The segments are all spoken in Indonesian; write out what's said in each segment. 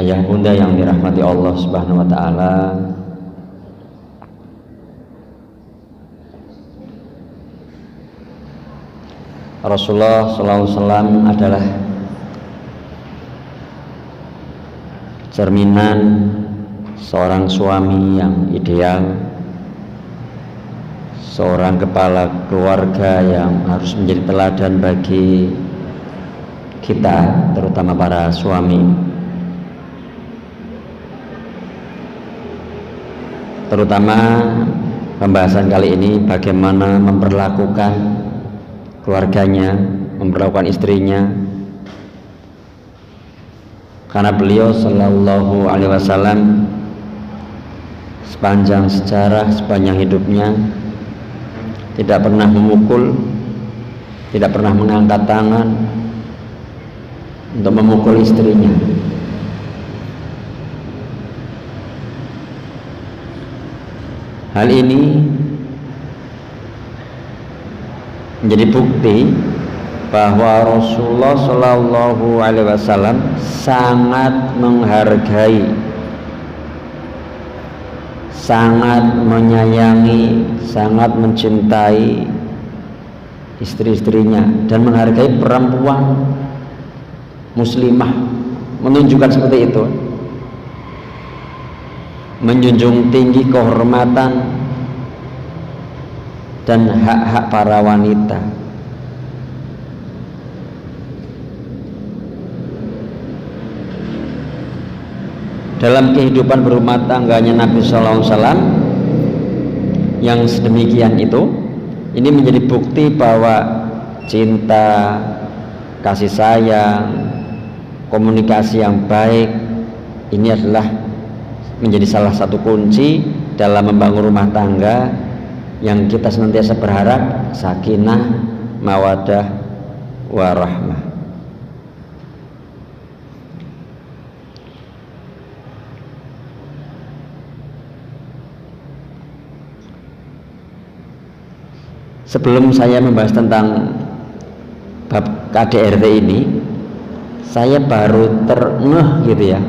ayah bunda yang dirahmati Allah Subhanahu wa taala, Rasulullah SAW adalah cerminan seorang suami yang ideal, seorang kepala keluarga yang harus menjadi teladan bagi kita, terutama para suami. Terutama pembahasan kali ini bagaimana memperlakukan keluarganya, memperlakukan istrinya, karena beliau Shallallahu Alaihi Wasallam sepanjang sejarah, sepanjang hidupnya tidak pernah memukul, tidak pernah mengangkat tangan untuk memukul istrinya. Hal ini menjadi bukti bahwa Rasulullah Shallallahu Alaihi Wasallam sangat menghargai, sangat menyayangi, sangat mencintai istri-istrinya dan menghargai perempuan muslimah, menunjukkan seperti itu, menjunjung tinggi kehormatan dan hak-hak para wanita. Dalam kehidupan berumah tangganya Nabi Sallallahu Alaihi Wasallam yang sedemikian itu, ini menjadi bukti bahwa cinta, kasih sayang, komunikasi yang baik ini adalah menjadi salah satu kunci dalam membangun rumah tangga yang kita senantiasa berharap sakinah, mawaddah, warahmah. Sebelum saya membahas tentang bab KDRT ini, saya baru terngeh gitu ya,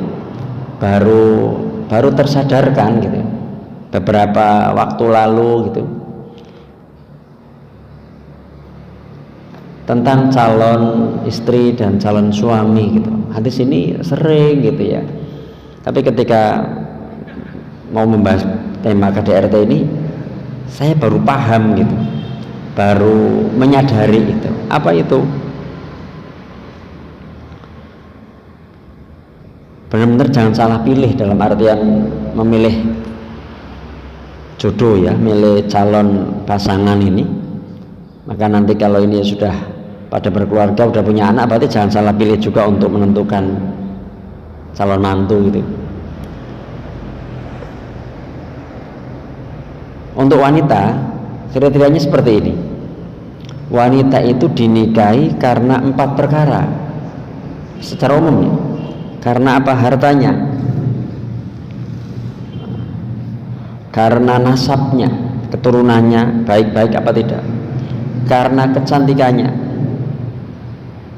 baru tersadarkan gitu beberapa waktu lalu gitu tentang calon istri dan calon suami gitu. Hadis ini sering gitu ya, tapi ketika mau membahas tema KDRT ini saya baru paham gitu, baru menyadari itu. Apa itu? Benar-benar jangan salah pilih dalam artian memilih jodoh ya, milih calon pasangan ini. Maka nanti kalau ini sudah pada berkeluarga, sudah punya anak, berarti jangan salah pilih juga untuk menentukan calon mantu gitu. Untuk wanita kriterianya seperti ini. Wanita itu dinikahi karena 4 perkara secara umum ya. Karena apa? Hartanya, karena nasabnya, keturunannya baik-baik apa tidak, karena kecantikannya,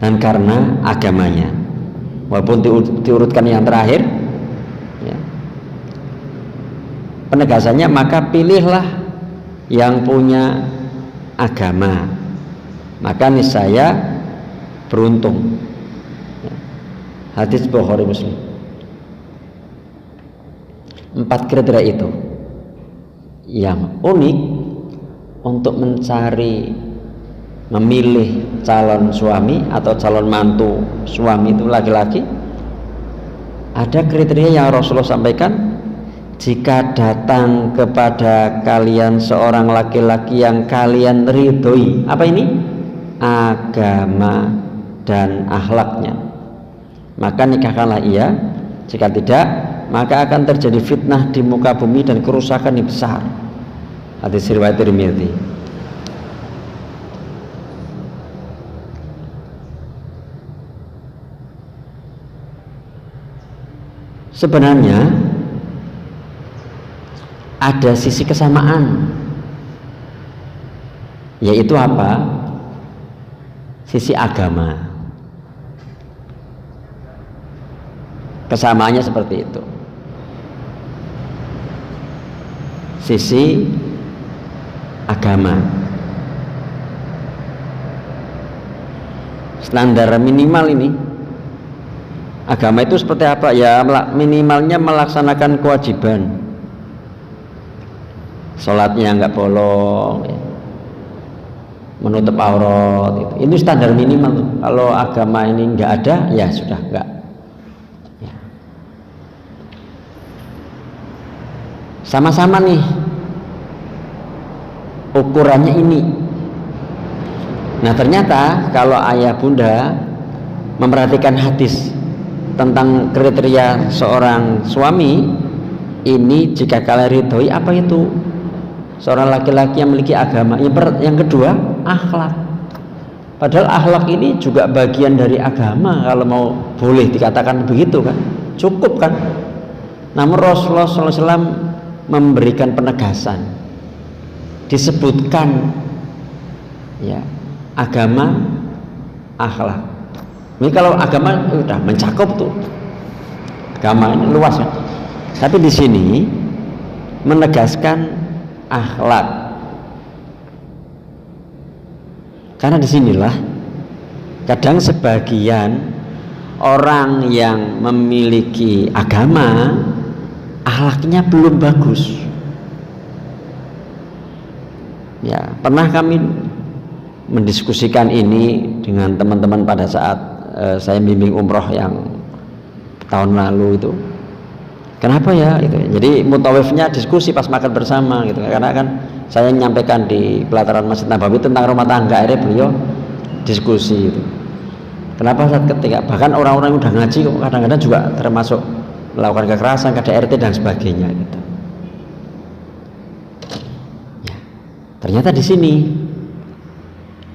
dan karena agamanya. Walaupun diurutkan yang terakhir ya, penegasannya maka pilihlah yang punya agama, maka niscaya beruntung. Hadis Bukhari Muslim. 4 kriteria itu yang unik untuk mencari, memilih calon suami atau calon mantu suami itu laki-laki. Ada kriteria yang Rasulullah sampaikan, jika datang kepada kalian seorang laki-laki yang kalian ridhoi, apa ini? Agama dan akhlaknya, maka nikahkanlah ia. Jika tidak, maka akan terjadi fitnah di muka bumi dan kerusakan yang besar. Hadis riwayat Tirmidzi. Sebenarnya ada sisi kesamaan, yaitu apa? Sisi agama. Kesamaannya seperti itu. Sisi agama, standar minimal ini agama itu seperti apa ya, minimalnya melaksanakan kewajiban, sholatnya nggak bolong, menutup aurat, ini standar minimal. Kalau agama ini nggak ada, ya sudah nggak. Ya. Sama-sama nih ukurannya ini. Nah ternyata kalau ayah bunda memperhatikan hadis tentang kriteria seorang suami ini, jika kalian ridhoi apa itu seorang laki-laki yang memiliki agama. Yang kedua, akhlak. Padahal akhlak ini juga bagian dari agama, kalau mau boleh dikatakan begitu kan, cukup kan. Namun Rasulullah SAW memberikan penegasan, disebutkan ya agama, akhlak. Ini kalau agama udah mencakup tuh, agama ini luas kan. Tapi di sini menegaskan akhlak, karena disinilah kadang sebagian orang yang memiliki agama akhlaknya belum bagus. Ya, pernah kami mendiskusikan ini dengan teman-teman pada saat saya bimbing umroh yang tahun lalu itu. Kenapa ya itu? Jadi mutawifnya diskusi pas makan bersama gitu. Karena kan saya menyampaikan di pelataran Masjid Nabawi tentang rumah tangga, akhirnya beliau diskusi itu. Kenapa saat ketika bahkan orang-orang yang udah ngaji kok kadang-kadang juga termasuk melakukan kekerasan, KDRT dan sebagainya gitu. Ya. Ternyata di sini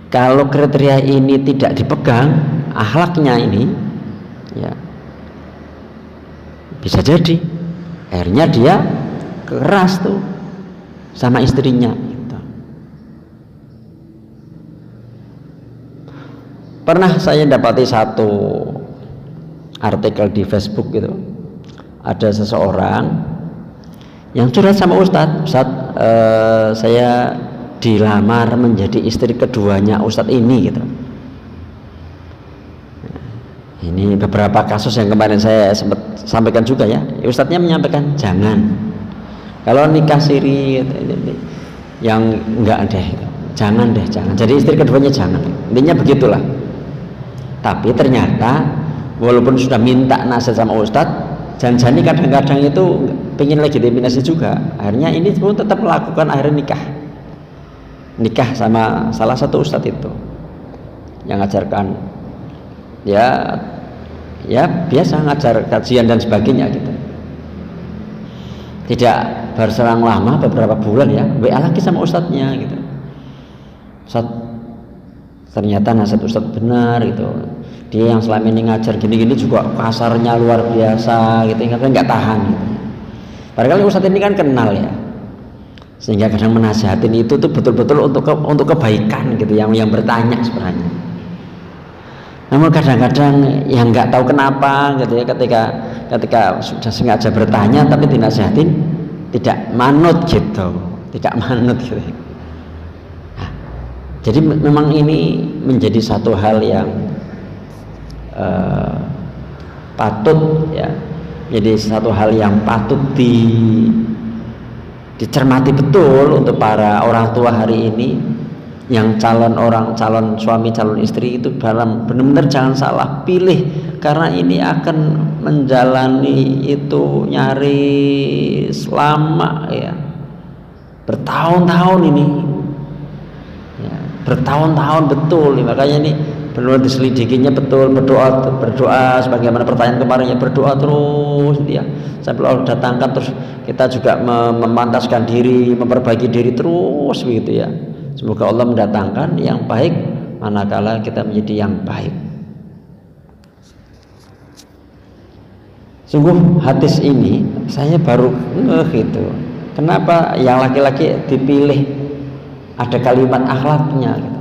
kalau kriteria ini tidak dipegang, akhlaknya ini ya bisa jadi akhirnya dia keras tuh sama istrinya gitu. Pernah saya dapati satu artikel di Facebook gitu, ada seseorang yang curhat sama Ustadz, saya dilamar menjadi istri keduanya Ustadz ini gitu. Ini beberapa kasus yang kemarin saya sempat sampaikan juga ya. Ustadznya menyampaikan jangan, kalau nikah siri yang enggak deh, jangan deh, jangan. Jadi istri keduanya jangan. Intinya begitulah. Tapi ternyata walaupun sudah minta nasihat sama Ustadz, jangan-jangan kadang-kadang itu pengen legitimasi juga. Akhirnya ini pun tetap melakukan, akhirnya nikah sama salah satu Ustadz itu yang ngajarkan ya biasa ngajar kajian dan sebagainya gitu. Tidak berselang lama, beberapa bulan ya, WA lagi sama Ustadznya gitu. Ustadz, ternyata nasihat Ustadz benar gitu. Dia yang selama ini ngajar gini-gini juga kasarnya luar biasa gitu, nggak tahan gitu. Padahal Ustadz ini kan kenal ya, sehingga kadang menasihatin itu tuh betul-betul untuk kebaikan gitu, yang bertanya sebenarnya. Namun kadang-kadang yang nggak tahu kenapa gitu ya, ketika sudah sengaja bertanya tapi dinasihatin tidak manut gitu. Nah, jadi memang ini menjadi satu hal yang patut ya, jadi satu hal yang patut dicermati betul untuk para orang tua hari ini, yang calon suami, calon istri itu dalam benar-benar jangan salah pilih, karena ini akan menjalani itu nyaris lama ya, bertahun-tahun ini ya, bertahun-tahun betul. Makanya ini perlu diselidikinya betul, berdoa sebagaimana pertanyaan kemarin ya, berdoa terus gitu ya, sampai Allah datangkan, terus kita juga memantaskan diri, memperbaiki diri terus begitu ya. Semoga Allah mendatangkan yang baik manakala kita menjadi yang baik. Sungguh hadis ini saya baru gitu. Kenapa yang laki-laki dipilih ada kalimat akhlaknya gitu.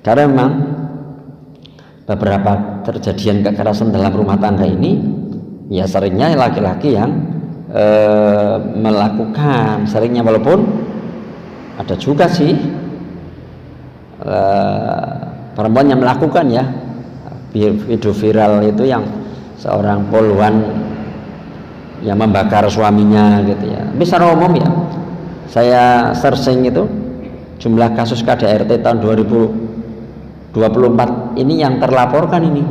Karena memang beberapa terjadian kekerasan dalam rumah tangga ini ya seringnya laki-laki yang melakukan, seringnya, walaupun ada juga sih perempuan yang melakukan ya. Video viral itu yang seorang poluan yang membakar suaminya gitu ya. Tapi secara umum ya, saya searching itu jumlah kasus KDRT tahun 2024 ini yang terlaporkan ini.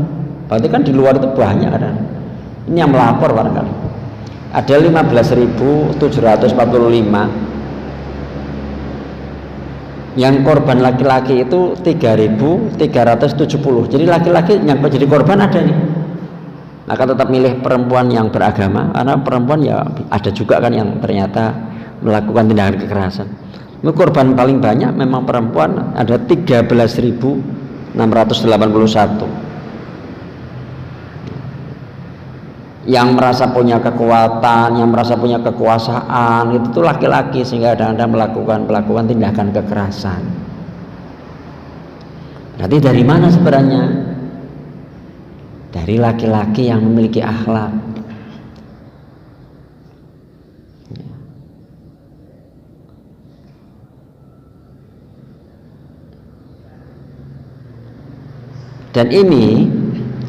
Berarti kan di luar itu banyak kan. Ini yang melapor barangkali. Ada 15.745. Yang korban laki-laki itu 3.370. Jadi laki-laki yang jadi korban ada nih. Maka tetap milih perempuan yang beragama, karena perempuan ya ada juga kan yang ternyata melakukan tindakan kekerasan. Korban paling banyak memang perempuan, ada 13.681. Yang merasa punya kekuatan, yang merasa punya kekuasaan, itu tuh laki-laki, sehingga kadang-kadang melakukan tindakan kekerasan. Berarti dari mana sebenarnya? Dari laki-laki yang memiliki akhlak. Dan ini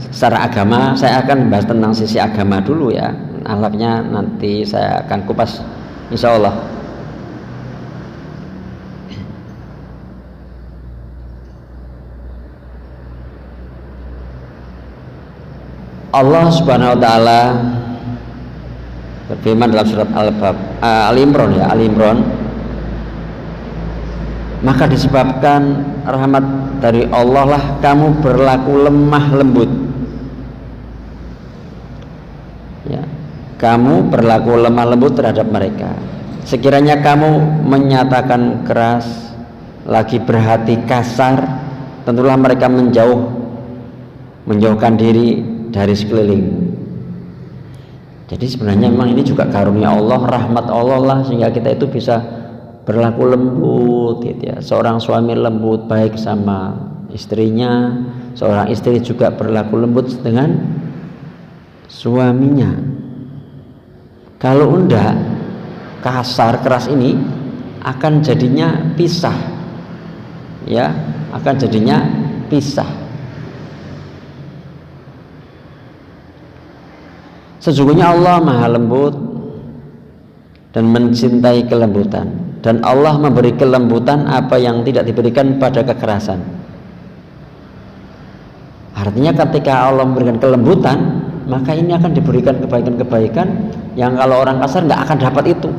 secara agama, saya akan membahas tentang sisi agama dulu ya. Akhlaknya nanti saya akan kupas insya Allah. Allah Subhanahu wa taala berfirman dalam surat Al-Imran ya, Al-Imran, maka disebabkan rahmat dari Allah lah kamu berlaku lemah lembut. Ya, kamu berlaku lemah lembut terhadap mereka. Sekiranya kamu menyatakan keras, lagi berhati kasar, tentulah mereka menjauhkan diri dari sekeliling. Jadi sebenarnya memang ini juga karunia Allah, rahmat Allah lah, sehingga kita itu bisa berlaku lembut gitu ya. Seorang suami lembut baik sama istrinya, seorang istri juga berlaku lembut dengan suaminya. Kalau enggak, kasar keras ini akan jadinya pisah ya, akan jadinya pisah. Sesungguhnya Allah maha lembut dan mencintai kelembutan, dan Allah memberi kelembutan apa yang tidak diberikan pada kekerasan. Artinya ketika Allah memberikan kelembutan, maka ini akan diberikan kebaikan-kebaikan yang kalau orang kasar nggak akan dapat itu.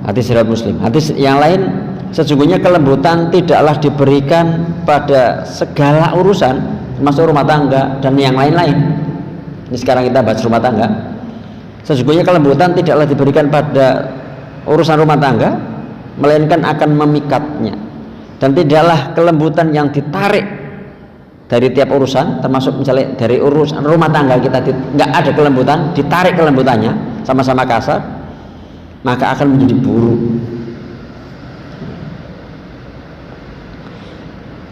Hadis riwayat Muslim. Hadis yang lain, sesungguhnya kelembutan tidaklah diberikan pada segala urusan, termasuk rumah tangga dan yang lain-lain. Ini sekarang kita bahas rumah tangga. Sesungguhnya kelembutan tidaklah diberikan pada urusan rumah tangga, melainkan akan memikatnya. Dan tidaklah kelembutan yang ditarik dari tiap urusan, termasuk misalnya dari urusan rumah tangga kita nggak ada kelembutan, ditarik kelembutannya sama-sama kasar, maka akan menjadi buruk.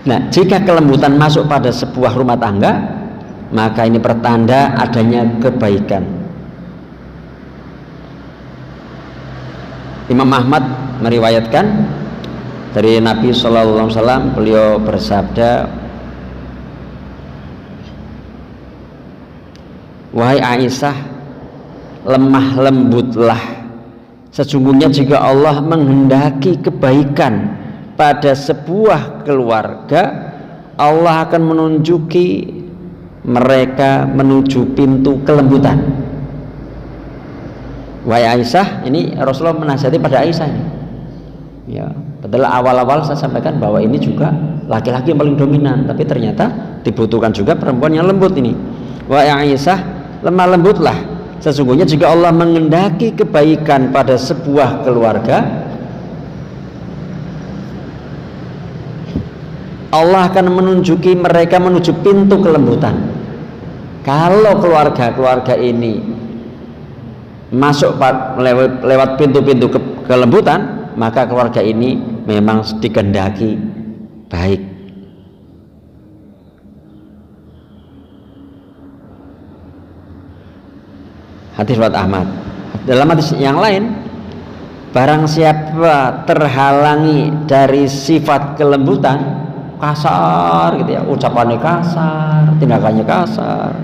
Nah, jika kelembutan masuk pada sebuah rumah tangga, maka ini pertanda adanya kebaikan. Imam Ahmad meriwayatkan dari Nabi Sallallahu Alaihi Wasallam, beliau bersabda, wahai Aisyah, lemah lembutlah. Sesungguhnya jika Allah menghendaki kebaikan pada sebuah keluarga, Allah akan menunjuki mereka menuju pintu kelembutan. Wahai Aisyah, ini Rasulullah menasihati pada Aisyah ini. Ya, padahal awal-awal saya sampaikan bahwa ini juga laki-laki yang paling dominan, tapi ternyata dibutuhkan juga perempuan yang lembut ini. Wahai Aisyah, lemah lembutlah. Sesungguhnya jika Allah menghendaki kebaikan pada sebuah keluarga, Allah akan menunjuki mereka menuju pintu kelembutan. Kalau keluarga ini masuk lewat pintu-pintu kelembutan, maka keluarga ini memang dikehendaki baik. hadis riwayat Ahmad. Dalam hadis yang lain, barang siapa terhalangi dari sifat kelembutan, kasar gitu ya, ucapannya kasar, tindakannya kasar.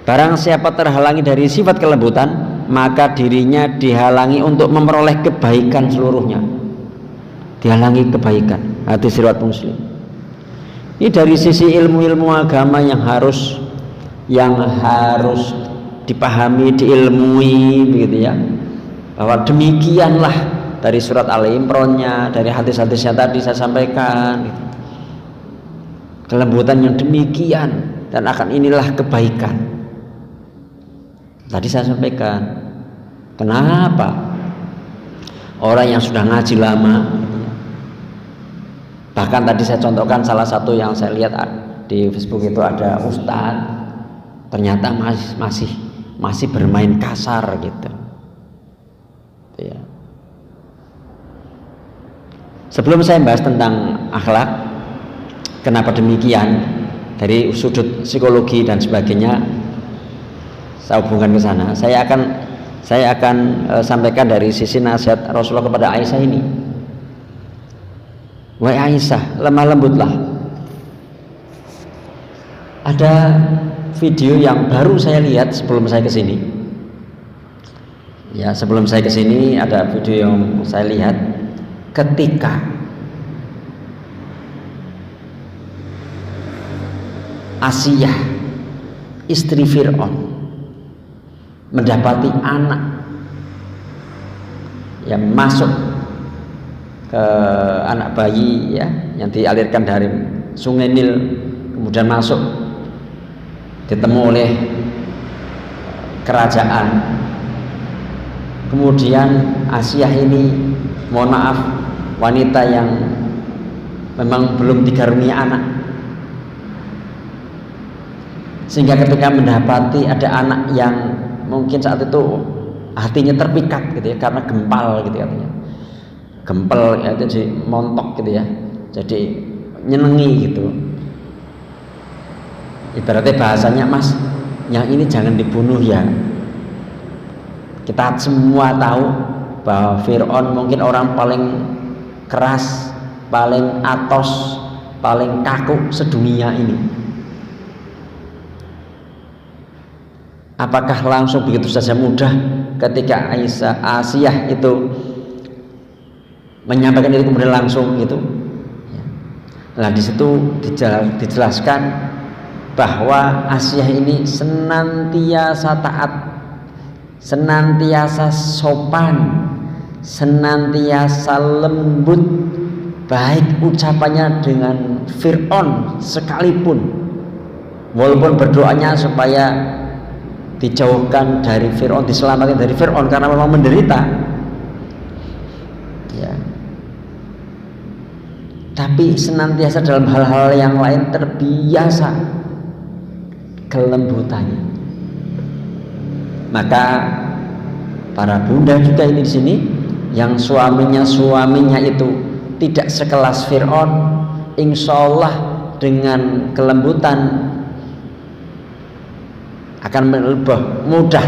Barang siapa terhalangi dari sifat kelembutan, maka dirinya dihalangi untuk memperoleh kebaikan seluruhnya. Dihalangi kebaikan. Hadis riwayat Muslim. Ini dari sisi ilmu-ilmu agama yang harus dipahami, diilmui begitu ya. Bahwa demikianlah dari surat Al-Imrannya, dari hadis-hadisnya tadi saya sampaikan gitu. Kelembutan yang demikian, dan akan inilah kebaikan. Tadi saya sampaikan, kenapa orang yang sudah ngaji lama, bahkan tadi saya contohkan salah satu yang saya lihat di Facebook itu ada ustadz, ternyata masih bermain kasar gitu. Ya. Sebelum saya bahas tentang akhlak, kenapa demikian dari sudut psikologi dan sebagainya, saya hubungkan ke sana. Saya akan sampaikan dari sisi nasihat Rasulullah kepada Aisyah ini. Wahai Aisyah, lemah lembutlah. Ada video yang baru saya lihat sebelum saya kesini. Ya, sebelum saya kesini ada video yang saya lihat ketika Asiyah, istri Fir'aun, mendapati anak yang masuk ke anak bayi ya, yang dialirkan dari Sungai Nil, kemudian masuk ditemu oleh kerajaan. Kemudian Asiyah ini, mohon maaf, wanita yang memang belum dikaruniai anak, sehingga ketika mendapati ada anak yang mungkin saat itu hatinya terpikat gitu ya, karena gempal gitu katanya, gempel ya, jadi montok gitu ya, jadi nyenengi gitu. Ibaratnya bahasanya, mas, yang ini jangan dibunuh ya. Kita semua tahu bahwa Fir'aun mungkin orang paling keras, paling atos, paling kaku sedunia ini. Apakah langsung begitu saja mudah ketika Asiyah itu menyampaikan itu kemudian langsung gitu? Nah, di situ dijelaskan bahwa Asiyah ini senantiasa taat, senantiasa sopan, senantiasa lembut, baik ucapannya dengan Fir'aun sekalipun, walaupun berdoanya supaya dijauhkan dari Fir'aun, diselamatkan dari Fir'aun karena memang menderita ya. Tapi senantiasa dalam hal-hal yang lain terbiasa kelembutannya. Maka para bunda juga ini di sini yang suaminya itu tidak sekelas Fir'aun, insya Allah dengan kelembutan akan lebih mudah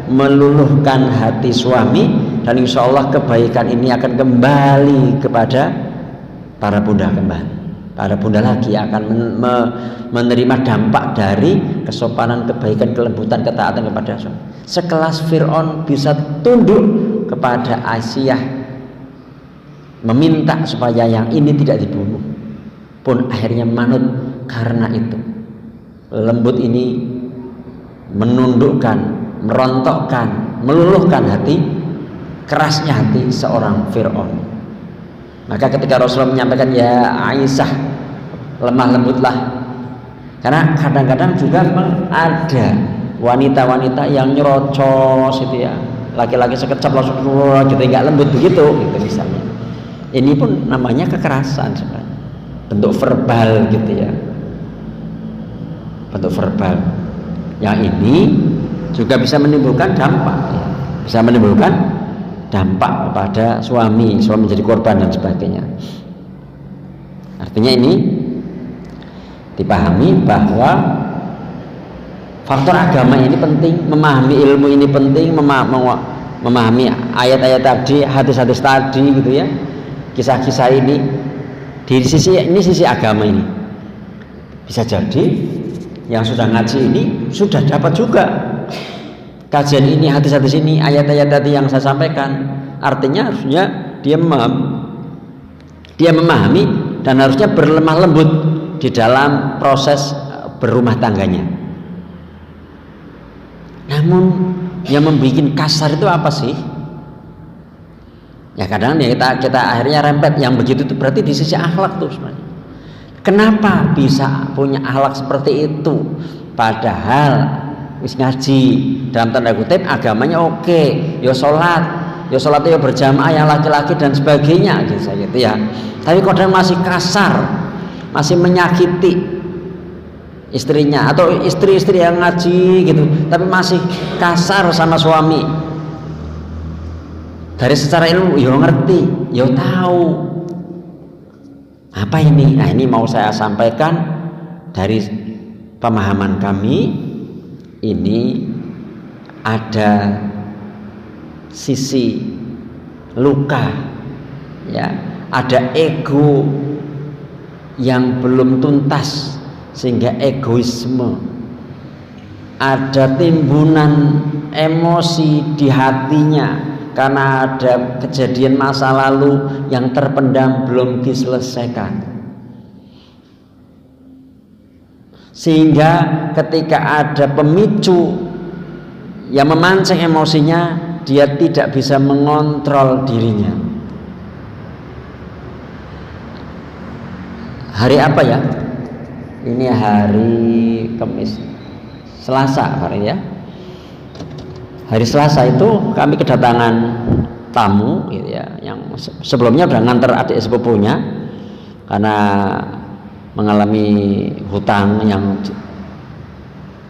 meluluhkan hati suami, dan insya Allah kebaikan ini akan kembali kepada para bunda kembali. Para bunda lagi akan menerima dampak dari kesopanan, kebaikan, kelembutan, ketaatan kepada suami. Sekelas Fir'aun bisa tunduk kepada Asiyah, meminta supaya yang ini tidak dibunuh, pun akhirnya manut karena itu. Lembut ini menundukkan, merontokkan, meluluhkan hati, kerasnya hati seorang Fir'aun. Maka ketika Rasulullah menyampaikan, ya Aisyah, lemah lembutlah, karena kadang-kadang juga memang ada wanita-wanita yang nyerocos itu ya, laki-laki sekecap langsung gitu, nggak lembut begitu gitu misalnya. Ini pun namanya kekerasan sebenarnya, bentuk verbal gitu ya, bentuk verbal. Yang ini juga bisa menimbulkan dampak ya. Bisa menimbulkan dampak kepada suami menjadi korban dan sebagainya. Artinya ini dipahami bahwa faktor agama ini penting, memahami ilmu ini penting, memahami ayat-ayat tadi, hadis-hadis tadi gitu ya, kisah-kisah ini. Di sisi ini, sisi agama ini bisa jadi yang sudah ngaji ini sudah dapat juga kajian ini, hadis-hadis ini, ayat-ayat tadi yang saya sampaikan. Artinya harusnya dia memahami dan harusnya berlemah lembut di dalam proses berumah tangganya. Namun yang membuat kasar itu apa sih? Ya kadang ya kita akhirnya rempet yang begitu itu berarti di sisi akhlak tuh sebenarnya. Kenapa bisa punya akhlak seperti itu? Padahal wis ngaji dalam tanda kutip agamanya oke, ya sholat itu ya berjamaah yang laki-laki dan sebagainya gitu ya. Tapi kadang masih kasar, masih menyakiti istrinya atau istri-istri yang ngaji gitu, tapi masih kasar sama suami. Dari secara ilmu, yo ngerti, yo tahu apa ini. Nah ini mau saya sampaikan dari pemahaman kami. Ini ada sisi luka, ya, ada ego yang belum tuntas sehingga egoisme, ada timbunan emosi di hatinya karena ada kejadian masa lalu yang terpendam belum diselesaikan, sehingga ketika ada pemicu yang memancing emosinya, dia tidak bisa mengontrol dirinya. Hari apa ya? Ini hari Kamis, Selasa hari ya. Hari Selasa itu kami kedatangan tamu gitu ya, yang sebelumnya udah nganter adik sepupunya karena mengalami hutang yang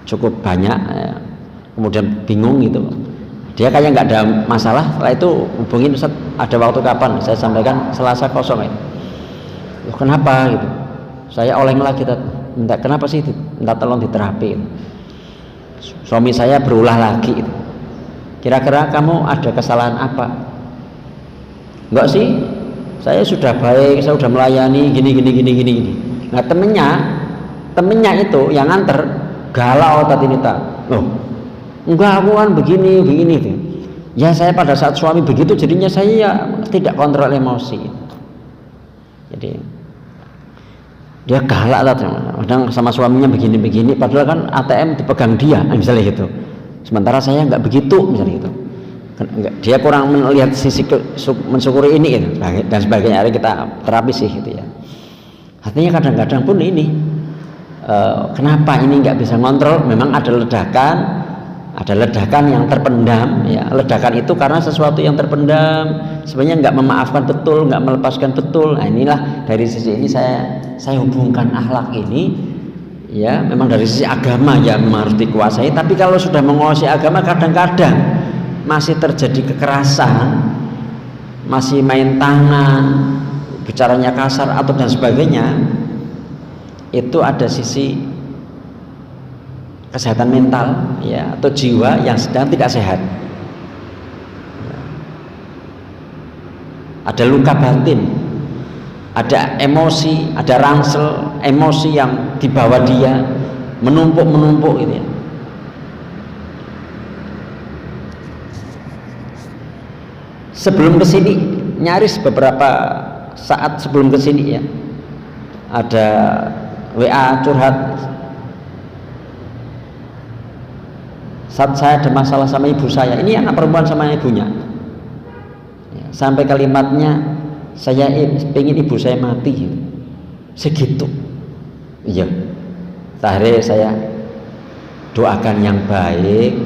cukup banyak ya. Kemudian bingung gitu, dia kayaknya nggak ada masalah. Setelah itu hubungin, Ustaz ada waktu kapan? Saya sampaikan Selasa kosong ya. Loh, kenapa gitu? Saya oleng lagi, minta kenapa sih? Minta tolong diterapi. Suami saya berulah lagi gitu. Kira-kira kamu ada kesalahan apa? Enggak sih, saya sudah baik, saya sudah melayani gini. Nah temennya itu yang nganter galau tadi nita. Loh, enggak, aku kan begini gitu. Ya saya pada saat suami begitu jadinya saya ya tidak kontrol emosi. Jadi dia galak lah, kadang sama suaminya begini, padahal kan ATM dipegang dia, misalnya gitu. Sementara saya nggak begitu, misalnya gitu. Dia kurang melihat sisi mensyukuri ini gitu, dan sebagainya. Hari kita terapi sih gitu ya. Artinya kadang-kadang pun ini kenapa ini nggak bisa ngontrol? Memang ada ledakan yang terpendam ya. Ledakan itu karena sesuatu yang terpendam, sebenarnya nggak memaafkan betul, nggak melepaskan betul. Nah inilah dari sisi ini saya hubungkan akhlak ini ya, memang dari sisi agama ya memang harus dikuasai. Tapi kalau sudah menguasai agama, kadang-kadang masih terjadi kekerasan, masih main tangan, bicaranya kasar atau dan sebagainya. Itu ada sisi kesehatan mental ya, atau jiwa yang sedang tidak sehat. Ada luka batin, ada emosi, ada rangsel emosi yang dibawa dia menumpuk gitu ya. Sebelum kesini, nyaris beberapa saat sebelum kesini ya, ada WA curhat, saat saya ada masalah sama ibu saya, ini anak perempuan sama ibunya ya, sampai kalimatnya, saya pengen ibu saya mati segitu. Iya, akhirnya saya doakan yang baik,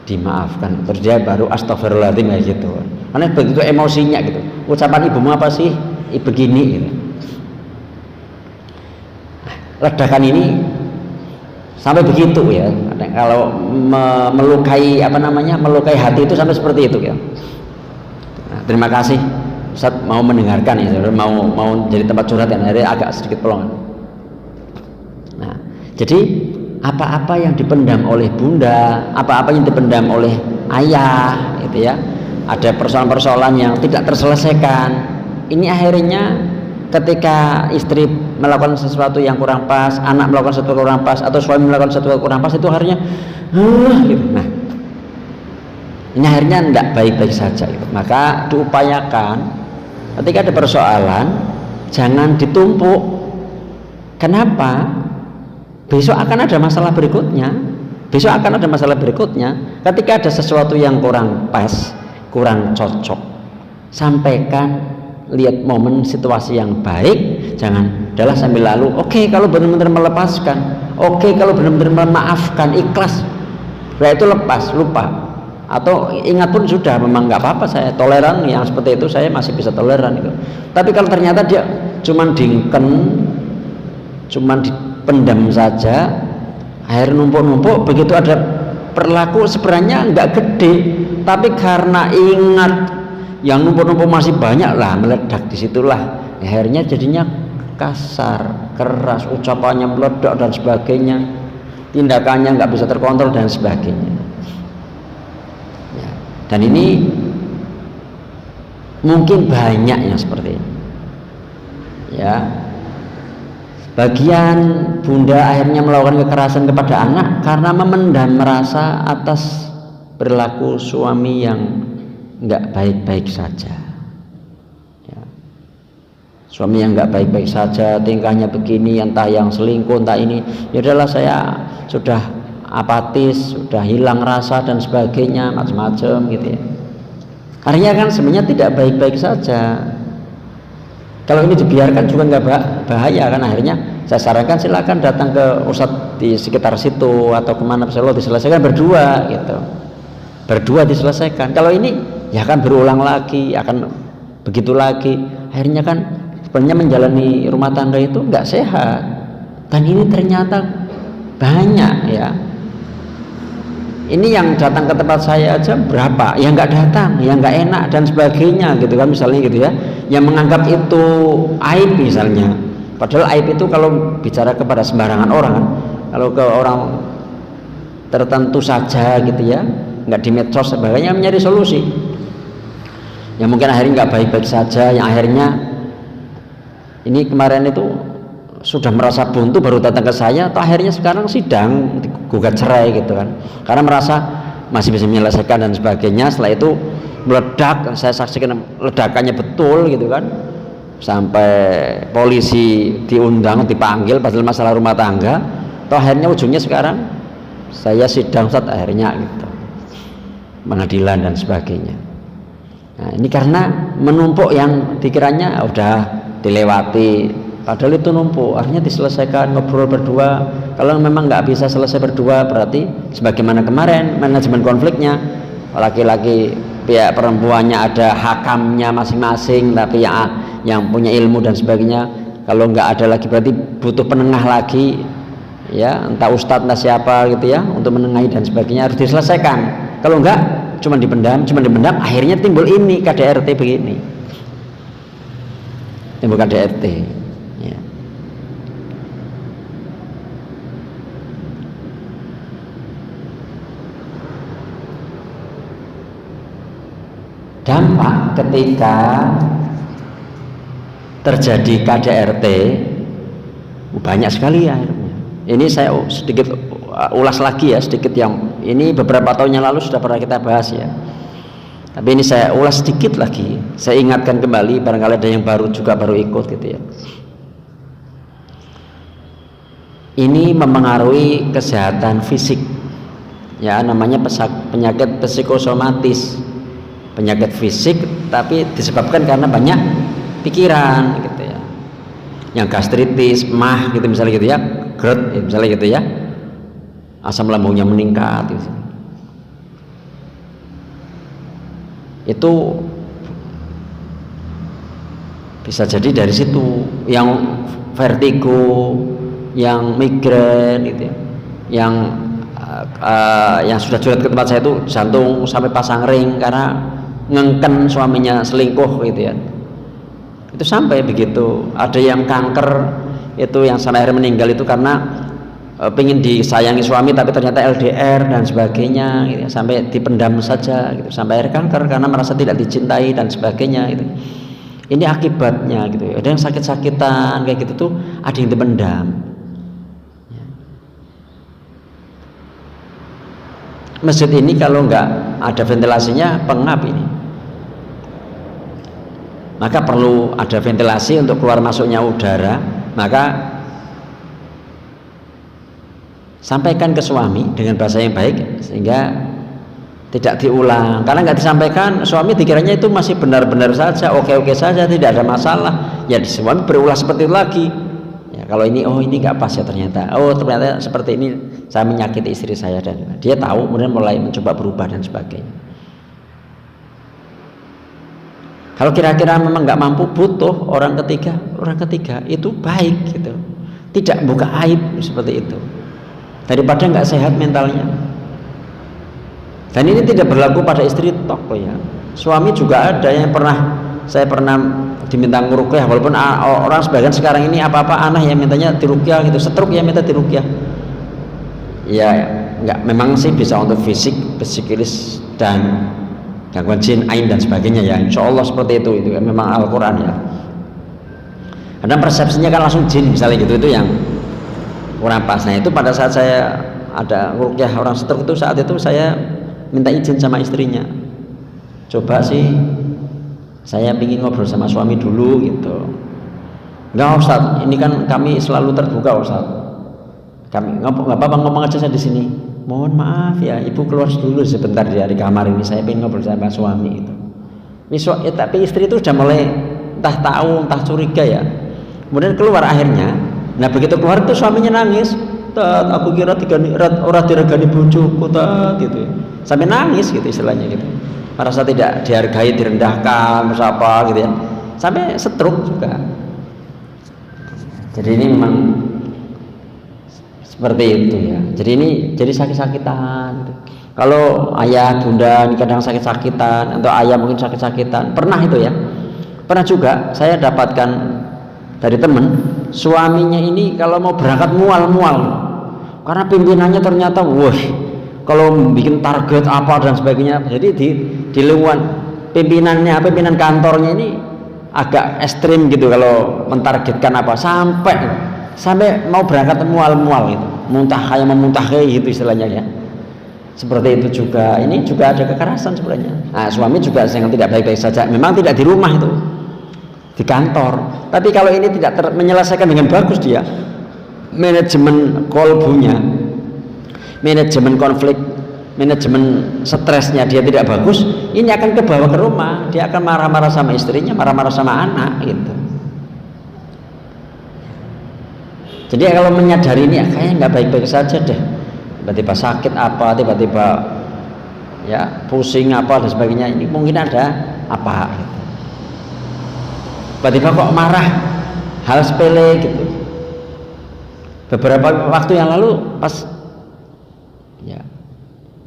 dimaafkan, terus dia baru astagfirullahaladzim kayak gitu. Karena begitu emosinya gitu, ucapan ibumu apa sih? Begini gitu. Ledakan ini sampai begitu ya. Kalau melukai melukai hati itu sampai seperti itu ya. Nah, terima kasih Ustaz mau mendengarkan ya, mau jadi tempat curhat yang akhirnya agak sedikit pelongan. Nah, jadi apa-apa yang dipendam oleh bunda, apa-apa yang dipendam oleh ayah, gitu ya. Ada persoalan-persoalan yang tidak terselesaikan. Ini akhirnya ketika istri melakukan sesuatu yang kurang pas, anak melakukan sesuatu yang kurang pas, atau suami melakukan sesuatu yang kurang pas, itu akhirnya gitu. Nah, ini akhirnya tidak baik-baik saja gitu. Maka diupayakan ketika ada persoalan jangan ditumpuk. Kenapa? Besok akan ada masalah berikutnya. Besok akan ada masalah berikutnya. Ketika ada sesuatu yang kurang pas, kurang cocok, sampaikan, lihat momen situasi yang baik. Jangan adalah sambil lalu oke, kalau benar-benar melepaskan, oke, kalau benar-benar memaafkan, ikhlas, ya itu lepas, lupa, atau ingat pun sudah, memang nggak apa-apa, saya toleran yang seperti itu, saya masih bisa toleran itu. Tapi kalau ternyata dia cuman dingken, cuman dipendam saja, akhir numpuk-numpuk, begitu ada perilaku sebenarnya nggak gede, tapi karena ingat yang numpuk-numpuk masih banyak lah, meledak disitulah. Akhirnya jadinya kasar, keras, ucapannya meledak dan sebagainya, tindakannya nggak bisa terkontrol dan sebagainya. Ya. Dan ini mungkin banyak yang seperti ini. Ya. Bagian bunda akhirnya melakukan kekerasan kepada anak karena memendam merasa atas perilaku suami yang nggak baik-baik saja. Ya. Suami yang nggak baik-baik saja, tingkahnya begini, entah yang selingkuh, entah ini. Ya udahlah, saya sudah apatis, sudah hilang rasa dan sebagainya, macam-macam gitu ya. Artinya kan sebenarnya tidak baik-baik saja. Kalau ini dibiarkan juga nggak bahaya kan. Akhirnya saya sarankan silakan datang ke ustadz di sekitar situ atau kemana, bisa diselesaikan berdua gitu, berdua diselesaikan. Kalau ini ya akan berulang lagi, akan begitu lagi. Akhirnya kan sebenarnya menjalani rumah tangga itu nggak sehat. Dan ini ternyata banyak ya. Ini yang datang ke tempat saya aja berapa, yang nggak datang, yang nggak enak dan sebagainya gitu kan, misalnya gitu ya, yang menganggap itu aib misalnya. Padahal aib itu kalau bicara kepada sembarangan orang, kalau ke orang tertentu saja gitu ya, nggak di medsos sebagainya, mencari solusi. Yang mungkin akhirnya nggak baik-baik saja, yang akhirnya ini kemarin itu sudah merasa buntu baru datang ke saya, atau akhirnya sekarang sidang gugat cerai gitu kan, karena merasa masih bisa menyelesaikan dan sebagainya. Setelah itu meledak, saya saksikan ledakannya betul gitu kan, sampai polisi diundang, dipanggil padahal masalah rumah tangga. Atau akhirnya ujungnya sekarang saya sidang Ustaz, akhirnya gitu, pengadilan dan sebagainya. Nah ini karena menumpuk yang dikiranya udah dilewati, padahal itu numpuk. Akhirnya diselesaikan, ngobrol berdua. Kalau memang nggak bisa selesai berdua, berarti sebagaimana kemarin manajemen konfliknya, laki-laki pihak perempuannya ada hakamnya masing-masing, tapi yang punya ilmu dan sebagainya. Kalau nggak ada lagi berarti butuh penengah lagi ya, entah ustadz entah siapa gitu ya, untuk menengahi dan sebagainya, harus diselesaikan. Kalau nggak cuma dipendam, akhirnya timbul ini KDRT begini, timbul KDRT ya. Dampak ketika terjadi KDRT banyak sekali ya. Ini saya sedikit ulas lagi ya, sedikit yang ini beberapa tahun yang lalu sudah pernah kita bahas ya, tapi ini saya ulas sedikit lagi, saya ingatkan kembali, barangkali ada yang baru juga baru ikut gitu ya. Ini memengaruhi kesehatan fisik ya, namanya penyakit psikosomatis, penyakit fisik tapi disebabkan karena banyak pikiran gitu ya, yang gastritis, mah gitu misalnya gitu ya, GERD misalnya gitu ya, asam lambungnya meningkat gitu. Itu bisa jadi dari situ, yang vertigo, yang migrain gitu ya, yang sudah curhat ke tempat saya itu jantung sampai pasang ring karena ngengken suaminya selingkuh gitu ya. Itu sampai begitu. Ada yang kanker itu yang sampai akhirnya meninggal itu karena pengen disayangi suami tapi ternyata LDR dan sebagainya gitu, sampai dipendam saja gitu, sampai akhir kanker karena merasa tidak dicintai dan sebagainya gitu. Ini akibatnya gitu. Ada yang sakit-sakitan kayak gitu tuh ada yang dipendam. Masjid ini kalau nggak ada ventilasinya pengap ini, maka perlu ada ventilasi untuk keluar masuknya udara. Maka sampaikan ke suami dengan bahasa yang baik sehingga tidak diulang, karena nggak disampaikan suami dikiranya itu masih benar-benar saja, oke-oke saja, tidak ada masalah, ya suami berulah seperti itu lagi ya. Kalau ini oh ini nggak pas ya, ternyata seperti ini saya menyakiti istri saya, dan dia tahu kemudian mulai mencoba berubah dan sebagainya. Kalau kira-kira memang nggak mampu, butuh orang ketiga itu baik gitu, tidak buka aib seperti itu, daripada nggak sehat mentalnya. Dan ini tidak berlaku pada istri tok ya, suami juga ada yang saya pernah diminta nguruqyah, walaupun orang sebagian sekarang ini apa-apa aneh yang mintanya diruqyah gitu, stroke ya minta diruqyah ya, enggak, memang sih bisa untuk fisik, psikis dan gangguan jin, ain dan sebagainya ya, insya Allah seperti itu memang Al-Quran ya. Karena persepsinya kan langsung jin misalnya gitu, itu yang kurang pas. Nah itu pada saat saya ada nguruqyah orang stroke itu, saat itu saya minta izin sama istrinya, coba sih saya ingin ngobrol sama suami dulu gitu. Enggak Ustaz, ini kan kami selalu terbuka Ustaz, kami nggak apa-apa ngomong aja saya di sini, mohon maaf ya ibu keluar dulu sebentar dari kamar ini, saya ingin ngobrol sama suami itu. Ya, tapi istri itu sudah mulai entah tahu entah curiga ya, kemudian keluar akhirnya. Nah begitu keluar itu suaminya nangis, Tat, aku kira orang diregani bojoku Tat gitu ya, sampai nangis gitu istilahnya gitu, merasa tidak dihargai, direndahkan, apa gitu ya, sampai stroke juga. Jadi ini memang seperti itu ya. Jadi ini jadi sakit-sakitan. Kalau ayah bunda ini kadang sakit-sakitan, atau ayah mungkin sakit-sakitan, pernah itu ya, pernah juga saya dapatkan dari teman, suaminya ini kalau mau berangkat mual karena pimpinannya ternyata wah kalau bikin target apa dan sebagainya. Jadi di lingkungan pimpinan kantornya ini agak ekstrim gitu kalau mentargetkan apa, sampai mau berangkat mual gitu, muntah kayak gitu istilahnya ya. Seperti itu juga, ini juga ada kekerasan sebenarnya. Nah suami juga yang tidak baik-baik saja, memang tidak di rumah itu, di kantor. Tapi kalau ini tidak menyelesaikan dengan bagus, dia manajemen kolbunya, manajemen konflik, manajemen stresnya dia tidak bagus, ini akan kebawa ke rumah, dia akan marah-marah sama istrinya, marah-marah sama anak gitu. Jadi kalau menyadari ini kayaknya nggak baik-baik saja deh, tiba-tiba sakit apa, tiba-tiba ya pusing apa dan sebagainya, ini mungkin ada apa gitu. Tiba-tiba kok marah hal sepele gitu. Beberapa waktu yang lalu pas ya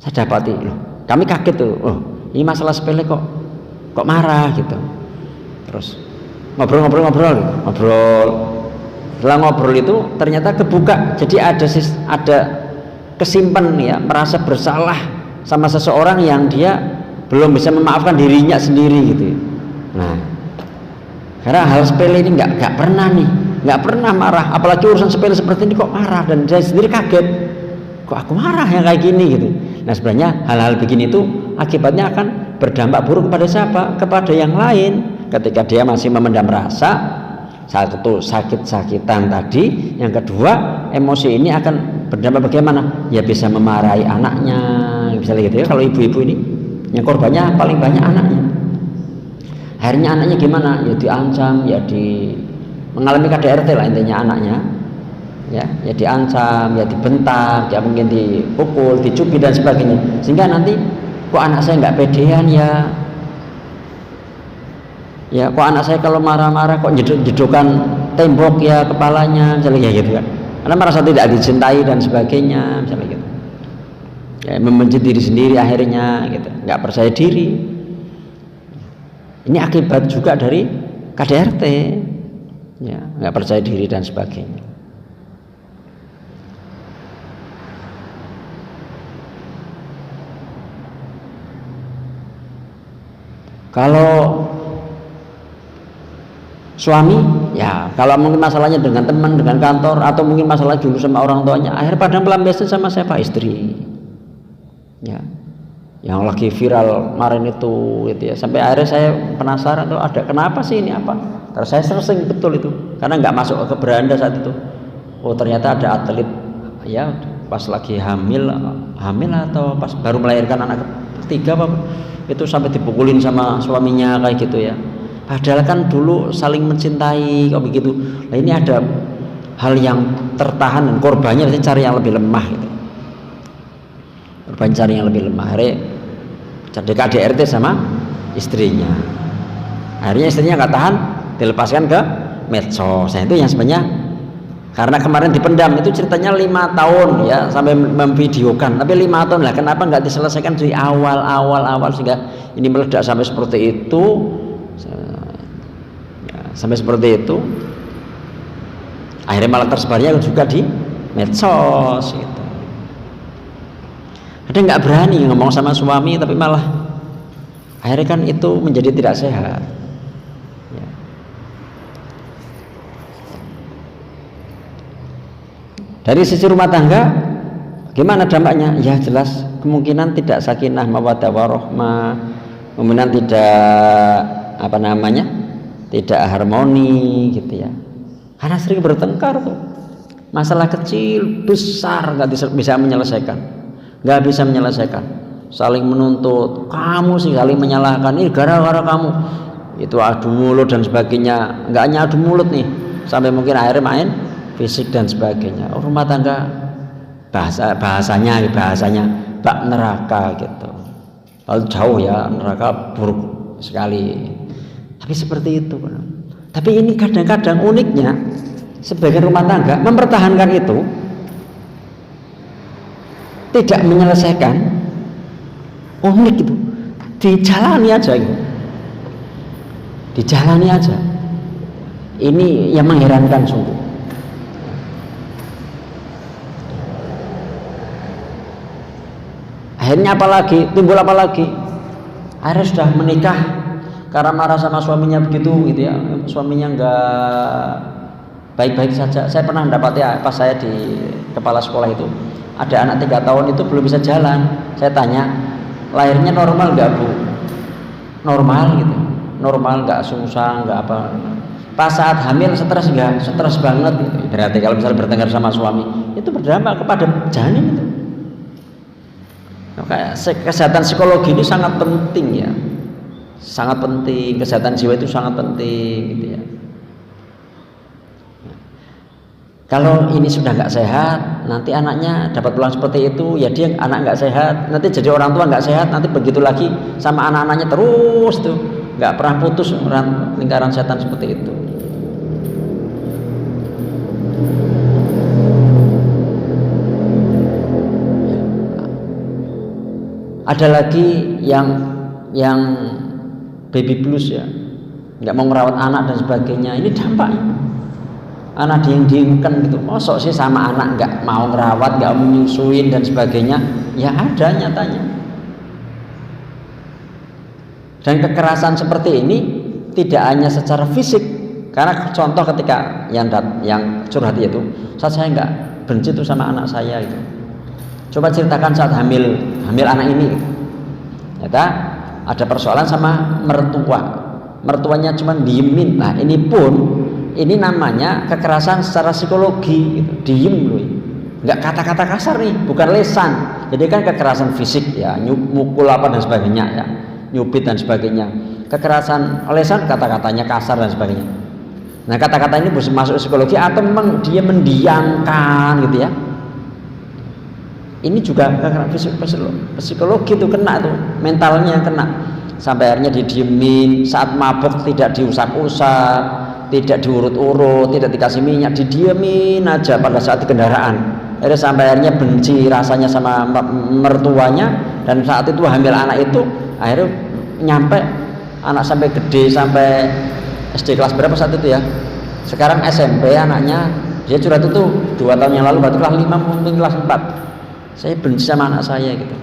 saya dapati, loh kami kaget tuh, oh ini masalah sepele kok marah gitu. Terus ngobrol, setelah ngobrol itu ternyata kebuka, jadi ada kesimpan ya, merasa bersalah sama seseorang yang dia belum bisa memaafkan dirinya sendiri gitu. Nah karena hal sepele ini nggak pernah marah, apalagi urusan sepele seperti ini kok marah, dan saya sendiri kaget, kok aku marah yang kayak gini gitu. Nah sebenarnya hal-hal begini itu akibatnya akan berdampak buruk kepada siapa? Kepada yang lain. Ketika dia masih memendam rasa, satu sakit-sakitan tadi, yang kedua emosi ini akan berdampak bagaimana? Ya bisa memarahi anaknya, misalnya gitu ya. Kalau ibu-ibu ini yang korbannya paling banyak anaknya. Akhirnya anaknya gimana? Ya diancam, ya mengalami KDRT lah intinya anaknya. Ya diancam, ya dibentak, ya mungkin dipukul, dicubit dan sebagainya. Sehingga nanti kok anak saya nggak pedean ya. Ya kok anak saya kalau marah-marah kok jeduk-jedukan tembok ya kepalanya, misalnya gitu kan. Karena merasa tidak dicintai dan sebagainya, misalnya gitu. Ya membenci diri sendiri akhirnya gitu, nggak percaya diri. Ini akibat juga dari KDRT, ya nggak percaya diri dan sebagainya. Kalau suami, ya kalau mungkin masalahnya dengan teman, dengan kantor, atau mungkin masalah dulu sama orang tuanya, akhirnya pada melampiaskan sama siapa? Istri. Ya, yang lagi viral kemarin itu, gitu ya. Sampai akhirnya saya penasaran tuh ada kenapa sih ini apa? Terus saya searching betul itu, karena nggak masuk ke beranda saat itu. Oh ternyata ada atlet, ya pas lagi hamil atau pas baru melahirkan anak ketiga apa, itu sampai dipukulin sama suaminya kayak gitu ya. Padahal kan dulu saling mencintai kok begitu. Nah ini ada hal yang tertahan dan korbannya nanti cari yang lebih lemah gitu. Korban cari yang lebih lemah. Akhirnya KDRT sama istrinya. Akhirnya istrinya nggak tahan, dilepaskan ke medsos. Nah itu yang sebenarnya karena kemarin dipendam itu ceritanya 5 tahun ya sampai memvideokan. Tapi 5 tahun lah kenapa nggak diselesaikan dari awal sehingga ini meledak sampai seperti itu. Sampai seperti itu akhirnya malah tersebarnya juga di medsos gitu. Ada nggak berani ngomong sama suami tapi malah akhirnya kan itu menjadi tidak sehat ya. Dari sisi rumah tangga gimana dampaknya? Ya jelas kemungkinan tidak sakinah mawaddah warahmah, kemungkinan tidak tidak harmoni gitu ya, karena sering bertengkar tuh, masalah kecil besar nggak bisa menyelesaikan, saling menuntut, kamu sih saling menyalahkan, ini gara-gara kamu, itu adu mulut dan sebagainya. Nggak hanya adu mulut nih, sampai mungkin akhirnya main fisik dan sebagainya. Rumah tangga bahasanya bak neraka gitu, lalu jauh ya, neraka buruk sekali. Tapi seperti itu. Tapi ini kadang-kadang uniknya sebagian rumah tangga mempertahankan itu, tidak menyelesaikan. Unik itu, dijalani aja gitu. Dijalani aja. Ini yang mengherankan sungguh. Akhirnya timbul apa lagi? Akhirnya sudah menikah karena marah sama suaminya begitu gitu ya, suaminya nggak baik-baik saja. Saya pernah mendapati pas saya di kepala sekolah itu ada anak 3 tahun itu belum bisa jalan. Saya tanya, lahirnya normal nggak Bu? Normal gitu, normal, nggak susah, nggak apa. Pas saat hamil stres nggak? Stres banget gitu. Berarti kalau misalnya bertengkar sama suami itu berdampak kepada janin itu. Kayak kesehatan psikologi ini sangat penting ya. Sangat penting, kesehatan jiwa itu sangat penting gitu ya. Kalau ini sudah nggak sehat, nanti anaknya dapat pulang seperti itu, ya dia anak nggak sehat, nanti jadi orang tua nggak sehat, nanti begitu lagi sama anak-anaknya terus tuh, nggak pernah putus lingkaran setan seperti itu. Ada lagi yang baby blues ya, nggak mau merawat anak dan sebagainya. Ini dampaknya anak dieng-diengkan gitu. Mosok sih sama anak nggak mau merawat, nggak menyusuin dan sebagainya. Ya ada nyatanya. Dan kekerasan seperti ini tidak hanya secara fisik, karena contoh ketika yang curhat itu, saat saya nggak benci tuh sama anak saya itu. Coba ceritakan saat hamil anak ini gitu. Ternyata ada persoalan sama mertuanya cuma diemin. Nah ini namanya kekerasan secara psikologi gitu. Diem loh, nggak kata-kata kasar nih, bukan lesan. Jadi kan kekerasan fisik ya, mukul apa dan sebagainya ya, nyubit dan sebagainya. Kekerasan lesan kata-katanya kasar dan sebagainya. Nah kata-kata ini bisa masuk psikologi atau memang dia mendiamkan gitu ya. Ini juga psikologi itu kena tuh, mentalnya kena. Sampai akhirnya didiemin, saat mabuk tidak diusap-usap, tidak diurut-urut, tidak dikasih minyak, didiemin aja pada saat di kendaraan. Akhirnya sampai akhirnya benci rasanya sama mertuanya, dan saat itu hamil anak itu akhirnya nyampe anak sampai gede, sampai SD kelas berapa saat itu ya? Sekarang SMP anaknya, dia curhat itu 2 tahun yang lalu, berarti kelas 5 mungkin kelas 4. Saya benci sama anak saya gitu.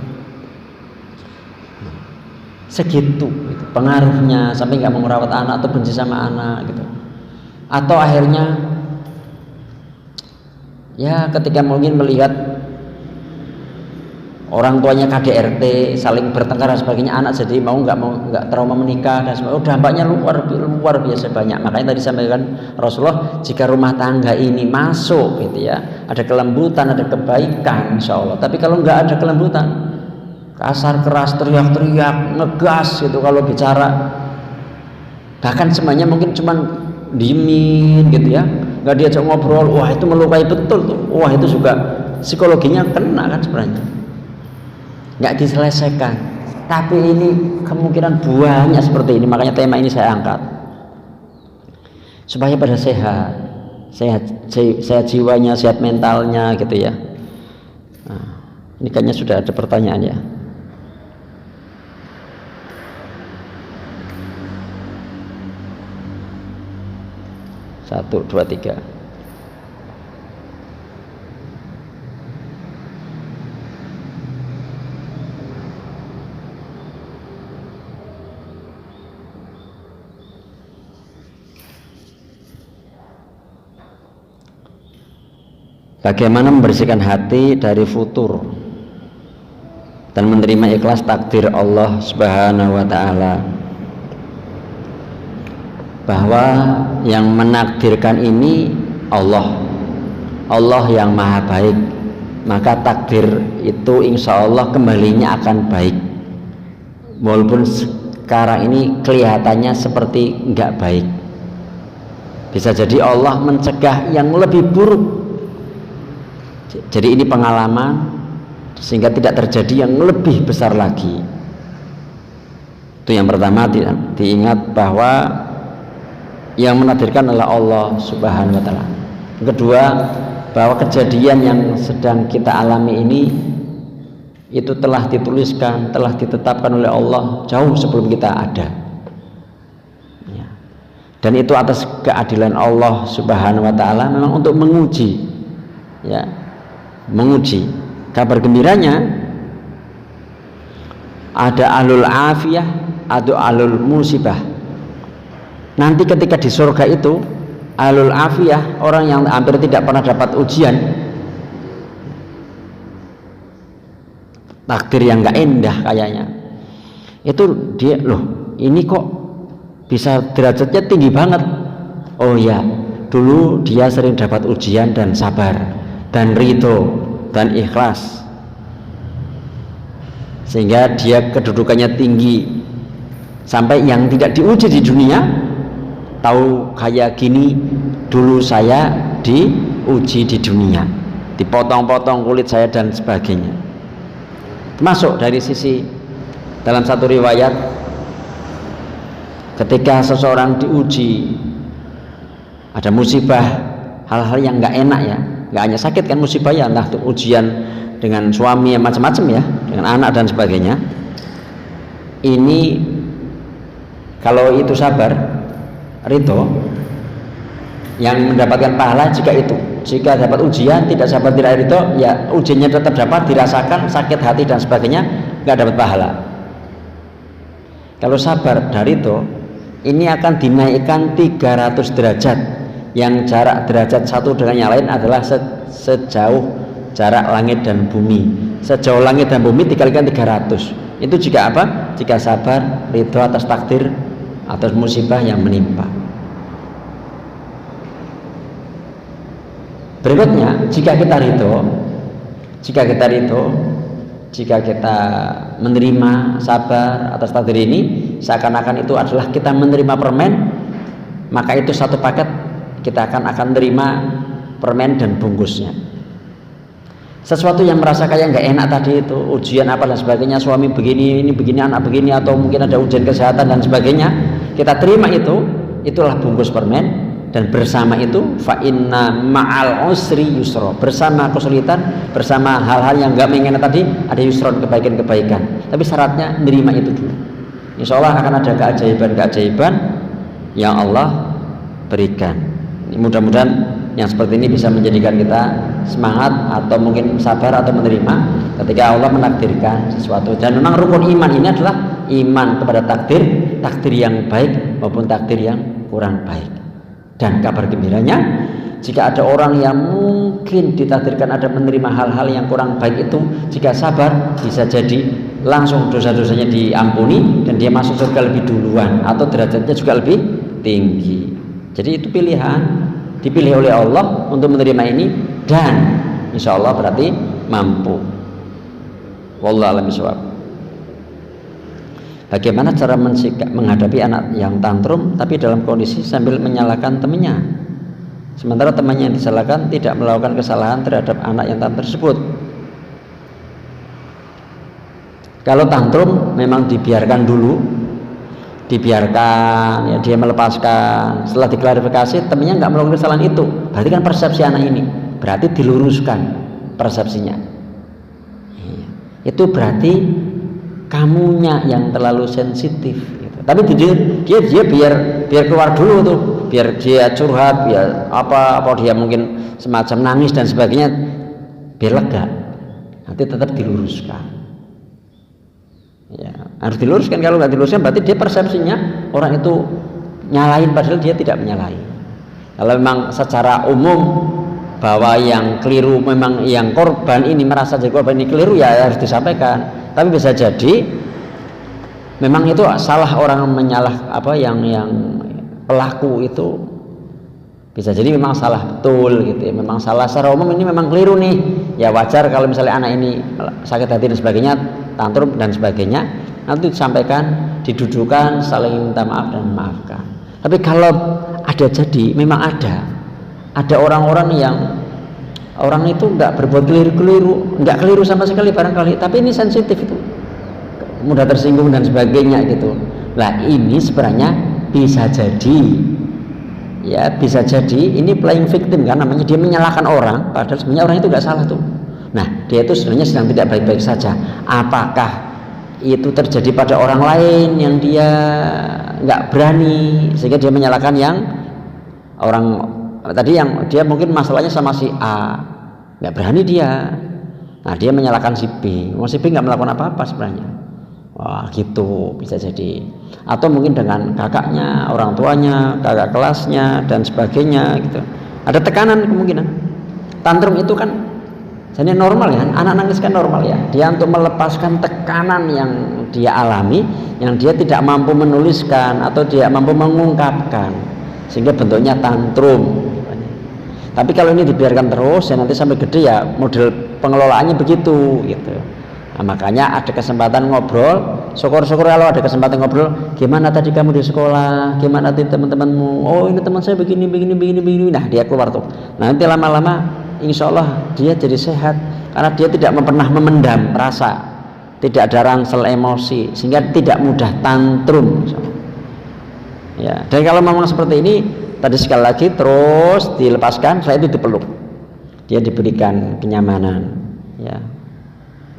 segitu gitu, pengaruhnya sampai nggak mau merawat anak atau benci sama anak gitu. Atau akhirnya ya ketika mungkin melihat orang tuanya KDRT saling bertengkar dan sebagainya, anak jadi nggak trauma menikah dan sebagainya. Dampaknya luar biasa banyak. Makanya tadi sampaikan Rasulullah, jika rumah tangga ini masuk gitu ya, ada kelembutan, ada kebaikan insya Allah. Tapi kalau nggak ada kelembutan, kasar keras, teriak-teriak, ngegas gitu kalau bicara, bahkan semuanya mungkin cuman diemin gitu ya, nggak diajak ngobrol, wah itu melukai betul tuh. Wah itu juga psikologinya kena kan sebenarnya, nggak diselesaikan. Tapi ini kemungkinan banyak seperti ini. Makanya tema ini saya angkat supaya pada sehat jiwanya, sehat mentalnya gitu ya. Nah, ini kayaknya sudah ada pertanyaan ya. Satu, dua, tiga. Bagaimana membersihkan hati dari futur dan menerima ikhlas takdir Allah Subhanahu wa ta'ala, bahwa yang menakdirkan ini Allah yang maha baik, maka takdir itu insya Allah kembalinya akan baik, walaupun sekarang ini kelihatannya seperti enggak baik. Bisa jadi Allah mencegah yang lebih buruk. Jadi ini pengalaman sehingga tidak terjadi yang lebih besar lagi. Itu yang pertama, diingat bahwa yang menakdirkan adalah Allah Subhanahu wa ta'ala. Yang kedua, bahwa kejadian yang sedang kita alami ini itu telah dituliskan, telah ditetapkan oleh Allah jauh sebelum kita ada ya. Dan itu atas keadilan Allah Subhanahu wa ta'ala, memang untuk menguji ya, menguji. Kabar gembiranya, ada ahlul afiyah, ada ahlul musibah. Nanti ketika di surga itu, ahlul afiyah, orang yang hampir tidak pernah dapat ujian, takdir yang gak indah kayaknya, itu dia, loh ini kok bisa derajatnya tinggi banget. Oh ya, dulu dia sering dapat ujian dan sabar dan ridho dan ikhlas, sehingga dia kedudukannya tinggi, sampai yang tidak diuji di dunia tahu kayak gini, dulu saya diuji di dunia, dipotong-potong kulit saya dan sebagainya. Termasuk dari sisi, dalam satu riwayat, ketika seseorang diuji, ada musibah, hal-hal yang nggak enak ya, nggak hanya sakit kan musibah ya, entah itu ujian dengan suami yang macam-macam ya, dengan anak dan sebagainya. Ini kalau itu sabar, ridho, yang mendapatkan pahala jika itu. Jika dapat ujian tidak sabar tidak ridho, ya ujiannya tetap dapat dirasakan, sakit hati dan sebagainya, nggak dapat pahala. Kalau sabar dari ridho, ini akan dinaikkan 300 derajat, yang jarak derajat satu dengan yang lain adalah sejauh jarak langit dan bumi. Sejauh langit dan bumi dikalikan 300. Itu jika apa? Jika sabar, ridho atas takdir, atas musibah yang menimpa. Berikutnya, jika kita ridho, jika kita menerima sabar atas takdir ini, seakan-akan itu adalah kita menerima permen, maka itu satu paket, kita akan menerima permen dan bungkusnya. Sesuatu yang merasa kayak nggak enak tadi itu, ujian apa dan sebagainya, suami begini, ini begini, anak begini, atau mungkin ada ujian kesehatan dan sebagainya, kita terima itu, itulah bungkus permen. Dan bersama itu, fa inna ma'al usri yusra, bersama kesulitan, bersama hal-hal yang nggak mengenak tadi, ada yusron, kebaikan-kebaikan. Tapi syaratnya nerima itu dulu. Insya Allah akan ada keajaiban-keajaiban yang Allah berikan. Mudah-mudahan yang seperti ini bisa menjadikan kita semangat, atau mungkin sabar atau menerima ketika Allah menakdirkan sesuatu. Dan memang rukun iman ini adalah iman kepada takdir yang baik maupun takdir yang kurang baik. Dan kabar gembiranya, jika ada orang yang mungkin ditakdirkan ada menerima hal-hal yang kurang baik itu, jika sabar bisa jadi langsung dosa-dosanya diampuni dan dia masuk surga lebih duluan atau derajatnya juga lebih tinggi. Jadi itu pilihan, dipilih oleh Allah untuk menerima ini dan insya Allah berarti mampu. Wallahu a'lam bishawab. Bagaimana cara menghadapi anak yang tantrum tapi dalam kondisi sambil menyalahkan temannya, sementara temannya yang disalahkan tidak melakukan kesalahan terhadap anak yang tantrum tersebut? Kalau tantrum memang dibiarkan dulu, dibiarkan ya, dia melepaskan. Setelah diklarifikasi temannya nggak melakukan kesalahan itu, berarti kan persepsi anak ini berarti diluruskan persepsinya. Itu berarti kamunya yang terlalu sensitif gitu. Tapi dia biar keluar dulu tuh, biar dia curhat, biar apa dia mungkin semacam nangis dan sebagainya, biar lega, nanti tetap diluruskan ya, harus diluruskan. Kalau nggak diluruskan berarti dia persepsinya orang itu nyalain padahal dia tidak menyalahi. Kalau memang secara umum bahwa yang keliru memang yang korban ini merasa jadi korban ini keliru, ya harus disampaikan. Tapi bisa jadi memang itu salah orang menyalah yang pelaku itu bisa jadi memang salah betul gitu ya, memang salah secara umum ini memang keliru nih. Ya wajar kalau misalnya anak ini sakit hati dan sebagainya, tantrum dan sebagainya, nanti disampaikan, didudukan, saling minta maaf dan memaafkan. Tapi kalau ada jadi memang ada orang-orang yang orang itu nggak berbuat keliru, nggak keliru sama sekali barangkali, tapi ini sensitif itu, mudah tersinggung dan sebagainya gitu. Nah ini sebenarnya bisa jadi ini playing victim kan namanya, dia menyalahkan orang padahal sebenarnya orang itu nggak salah tuh. Nah dia itu sebenarnya sedang tidak baik-baik saja. Apakah itu terjadi pada orang lain yang dia nggak berani sehingga dia menyalahkan yang orang tadi yang dia mungkin masalahnya sama si A, nggak berani dia, nah dia menyalahkan si B, si B nggak melakukan apa-apa sebenarnya. Wah gitu bisa jadi. Atau mungkin dengan kakaknya, orang tuanya, kakak kelasnya dan sebagainya gitu. Ada tekanan kemungkinan. Tantrum itu kan jadi normal ya, anak nangis kan normal ya. Dia untuk melepaskan tekanan yang dia alami, yang dia tidak mampu menuliskan atau tidak mampu mengungkapkan, sehingga bentuknya tantrum. Tapi kalau ini dibiarkan terus ya nanti sampai gede ya model pengelolaannya begitu gitu. Nah, makanya ada kesempatan ngobrol, syukur-syukur kalau ada kesempatan ngobrol, gimana tadi kamu di sekolah, gimana tadi teman-temanmu, oh ini teman saya begini, nah dia keluar tuh. Nah, nanti lama-lama insya Allah dia jadi sehat karena dia tidak pernah memendam rasa, tidak ada rangsel emosi sehingga tidak mudah tantrum. Ya, dan kalau memang seperti ini tadi sekali lagi terus dilepaskan, setelah itu dipeluk, dia diberikan kenyamanan ya.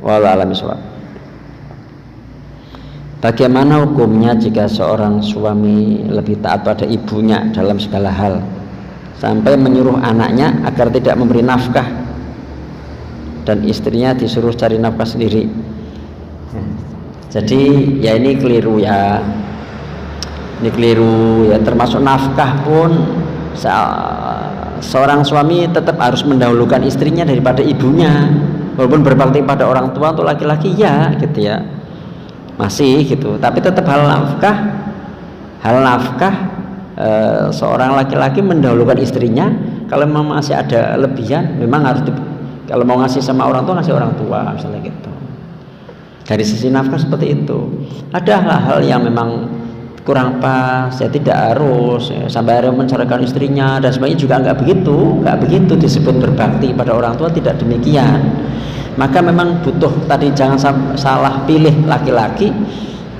Wallahu a'lam bishawab. Bagaimana hukumnya jika seorang suami lebih taat pada ibunya dalam segala hal sampai menyuruh anaknya agar tidak memberi nafkah dan istrinya disuruh cari nafkah sendiri? Jadi ya ini keliru ya. Ini keliru ya, termasuk nafkah pun seorang suami tetap harus mendahulukan istrinya daripada ibunya, walaupun berbakti pada orang tua untuk laki-laki ya gitu ya masih gitu, tapi tetap hal nafkah seorang laki-laki mendahulukan istrinya. Kalau memang masih ada lebihan memang harus kalau mau ngasih sama orang tua ngasih orang tua misalnya gitu. Dari sisi nafkah seperti itu. Ada hal-hal yang memang kurang pas, ya tidak harus ya, sampai harus menceraikan istrinya dan sebagainya juga nggak begitu disebut berbakti pada orang tua, tidak demikian. Maka memang butuh tadi jangan salah pilih laki-laki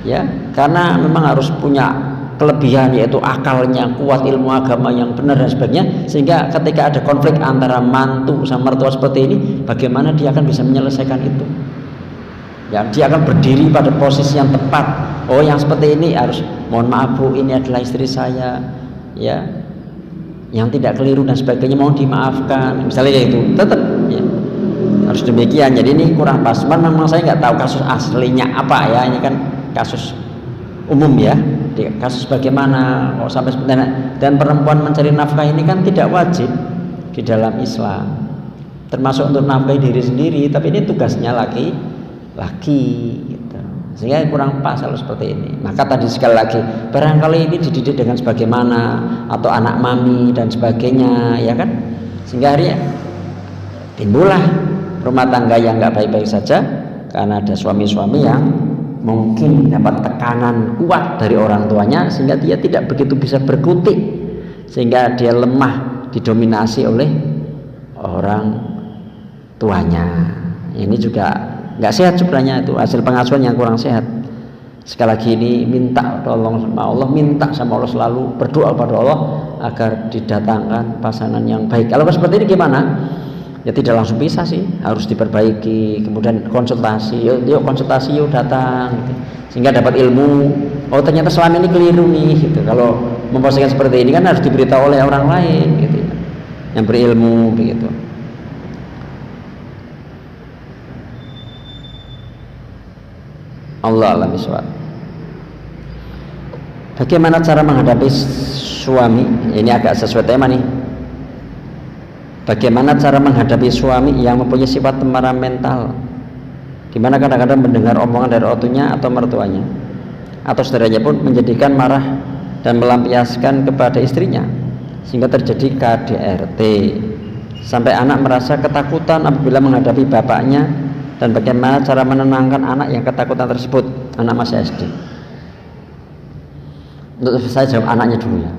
ya, karena memang harus punya kelebihan yaitu akalnya kuat, ilmu agama yang benar dan sebagainya, sehingga ketika ada konflik antara mantu sama mertua seperti ini, bagaimana dia akan bisa menyelesaikan itu ya, dia akan berdiri pada posisi yang tepat. Oh yang seperti ini harus, mohon maaf Bu, ini adalah istri saya ya, yang tidak keliru dan sebagainya, mohon dimaafkan misalnya itu, tetap ya harus demikian. Jadi ini kurang pas, memang saya nggak tahu kasus aslinya apa ya, ini kan kasus umum ya, di kasus bagaimana kok sampai seperti ini. Dan perempuan mencari nafkah ini kan tidak wajib di dalam Islam, termasuk untuk nafkahi diri sendiri, tapi ini tugasnya laki-laki gitu. Sehingga kurang pas kalau seperti ini. Maka tadi sekali lagi, barangkali ini dididik dengan sebagaimana, atau anak mami dan sebagainya, ya kan, sehingga akhirnya timbullah rumah tangga yang nggak baik-baik saja karena ada suami-suami yang mungkin dapat tekanan kuat dari orang tuanya sehingga dia tidak begitu bisa berkutik, sehingga dia lemah didominasi oleh orang tuanya. Ini juga nggak sehat sebenarnya, itu hasil pengasuhan yang kurang sehat. Sekali lagi ini minta tolong sama Allah, minta sama Allah, selalu berdoa pada Allah agar didatangkan pasangan yang baik. Kalau seperti ini gimana? Ya tidak langsung bisa sih, harus diperbaiki, kemudian konsultasi, yuk konsultasi, yuk datang gitu. Sehingga dapat ilmu, oh ternyata selama ini keliru nih gitu. Kalau memposisikan seperti ini kan harus diberitahu oleh orang lain gitu ya, yang berilmu begitu. Allah alam bisawab. Bagaimana cara menghadapi suami? Ini agak sesuai tema nih. Bagaimana cara menghadapi suami yang mempunyai sifat temperamental, di mana kadang-kadang mendengar omongan dari ortunya atau mertuanya atau saudaranya pun menjadikan marah dan melampiaskan kepada istrinya, sehingga terjadi KDRT sampai anak merasa ketakutan apabila menghadapi bapaknya. Dan bagaimana cara menenangkan anak yang ketakutan tersebut? Anak masih SD. Untuk saya jawab anaknya dulu ya.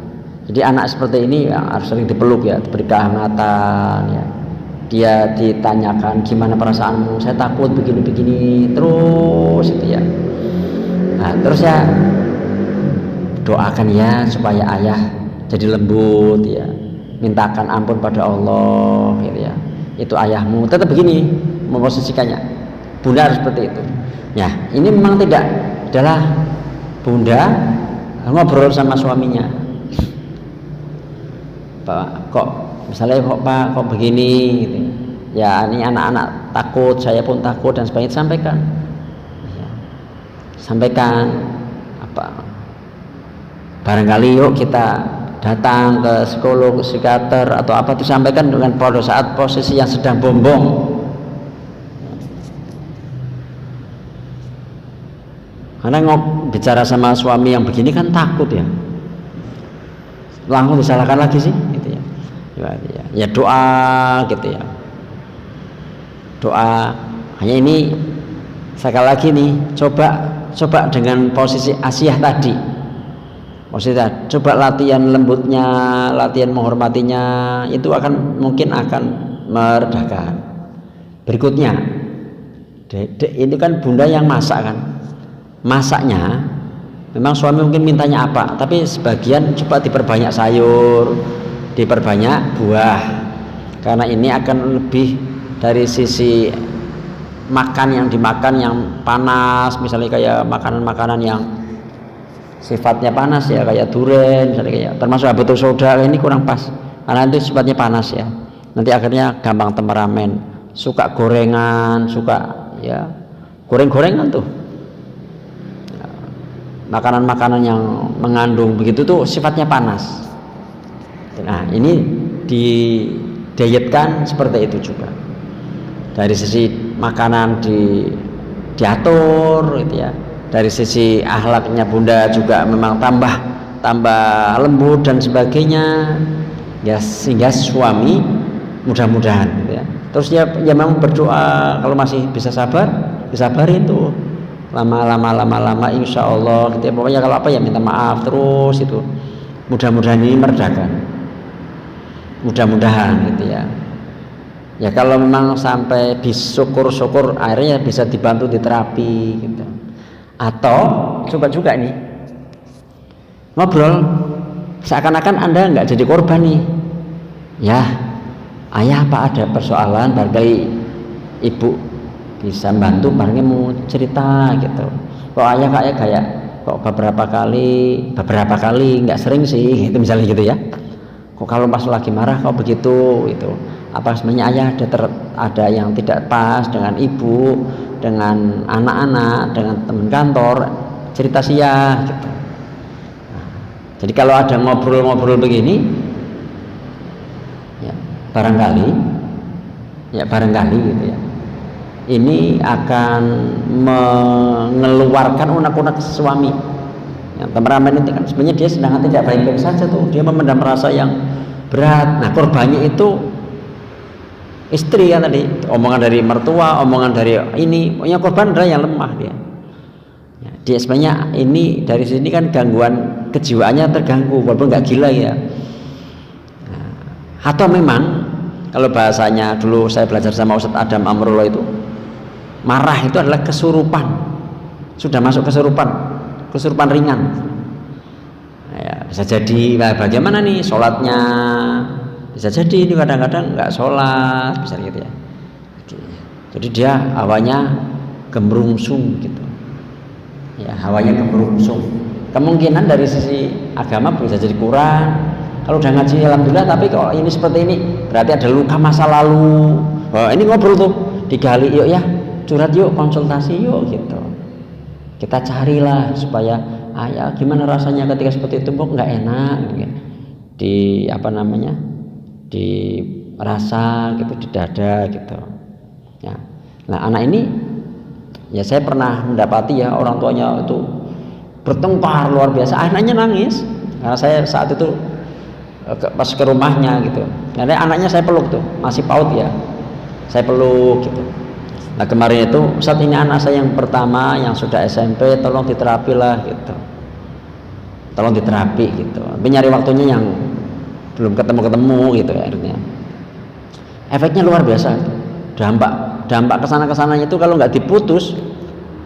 Jadi anak seperti ini ya, harus sering dipeluk ya, diberi kehangatan ya. Dia ditanyakan gimana perasaanmu, saya takut begini-begini terus itu ya. Nah, terus ya doakan ya supaya ayah jadi lembut ya. Mintakan ampun pada Allah gitu ya. Itu ayahmu, tetap begini memposisikannya. Bunda harus seperti itu. Ya, ini memang tidak adalah bunda ngobrol sama suaminya. Pak, kok misalnya kok begini gitu. Ya ini anak-anak takut, saya pun takut dan sebagainya, sampaikan ya. Sampaikan apa, barangkali yuk kita datang ke psikolog, psikiater atau apa, itu sampaikan dengan pada saat posisi yang sedang bombong. Karena bicara sama suami yang begini kan takut ya, langsung disalahkan lagi sih gitu ya. Ya doa gitu ya, doa. Hanya ini sekali lagi nih, coba dengan posisi Asiyah tadi, coba latihan lembutnya, latihan menghormatinya, itu mungkin akan meredakan. Berikutnya ini kan bunda yang masak kan, masaknya memang suami mungkin mintanya apa, tapi sebagian coba diperbanyak sayur, diperbanyak buah, karena ini akan lebih dari sisi makan yang dimakan yang panas, misalnya kayak makanan-makanan yang sifatnya panas ya, kayak durian misalnya, kayak termasuk habatus sauda, ini kurang pas karena itu sifatnya panas ya, nanti akhirnya gampang temperamen, suka gorengan, suka ya goreng-gorengan tuh, makanan-makanan yang mengandung begitu tuh sifatnya panas. Nah ini didietkan seperti itu juga, dari sisi makanan diatur gitu ya, dari sisi akhlaknya bunda juga memang tambah lembut dan sebagainya ya, sehingga suami mudah-mudahan gitu ya. Terus ya memang berdoa, kalau masih bisa sabar disabarin tuh, lama insya Allah gitu ya. Pokoknya kalau apa ya minta maaf terus, itu mudah-mudahan ini meredakan, mudah-mudahan gitu ya. Ya kalau memang sampai syukur akhirnya bisa dibantu di terapi gitu. Atau coba juga nih ngobrol seakan-akan Anda nggak jadi korban nih ya, ayah apa ada persoalan, barangkali ibu bisa bantu, barangnya mau cerita gitu. Kok ayah kayak kok beberapa kali nggak sering sih gitu misalnya gitu ya, kok kalau pas lagi marah kok begitu itu, apa sebenarnya ayah ada yang tidak pas dengan ibu, dengan anak-anak, dengan teman kantor, cerita sia gitu. Nah, jadi kalau ada ngobrol-ngobrol begini ya barangkali gitu ya, ini akan mengeluarkan unek-unek suami. Yang temperamen itu kan sebenarnya dia sedang tidak baik-baik saja tuh, dia memendam rasa yang berat. Nah korbannya itu istri kan tadi, omongan dari mertua, omongan dari ini, yang korban adalah yang lemah dia. Ya, dia sebenarnya ini dari sini kan gangguan kejiwaannya terganggu, walaupun nggak gila ya. Nah, atau memang kalau bahasanya dulu saya belajar sama Ustadz Adam Amrullah itu, marah itu adalah kesurupan, sudah masuk kesurupan ringan. Nah, ya, bisa jadi bagaimana nih sholatnya, bisa jadi ini kadang-kadang nggak sholat, bisa gitu ya. Jadi dia hawanya gemerungsung gitu ya, hawanya gemerungsung. Kemungkinan dari sisi agama bisa jadi kurang. Kalau udah ngaji alhamdulillah, tapi kalau ini seperti ini berarti ada luka masa lalu. Oh, ini ngobrol tuh digali, yuk ya curhat yuk, konsultasi yuk gitu. Kita carilah supaya ya gimana rasanya ketika seperti itu, kok nggak enak gitu. Di apa namanya, di rasa gitu, di dada gitu ya. Nah anak ini ya saya pernah mendapati ya, orang tuanya itu bertengkar luar biasa, anaknya nangis karena saya saat itu pas ke rumahnya gitu. Karena anaknya saya peluk tuh, masih PAUD ya, saya peluk gitu. Nah kemarin itu, saat ini anak saya yang pertama yang sudah SMP, tolong diterapi lah gitu, tolong diterapi gitu. Tapi nyari waktunya yang belum ketemu gitu ya, akhirnya efeknya luar biasa. Dampak kesana-kesananya itu kalau nggak diputus,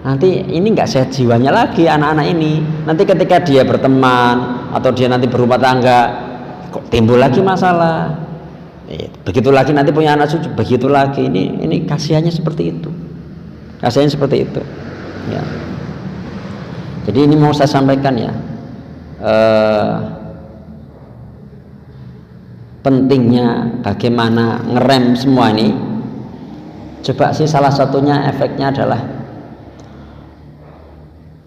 nanti ini nggak sehat jiwanya lagi anak-anak ini. Nanti ketika dia berteman atau dia nanti berumah tangga, kok timbul lagi masalah. Begitu lagi nanti punya anak cucu, begitu lagi. Ini kasihannya seperti itu, kasihannya seperti itu ya. Jadi ini mau saya sampaikan ya, pentingnya bagaimana ngerem semua ini. Coba sih salah satunya efeknya adalah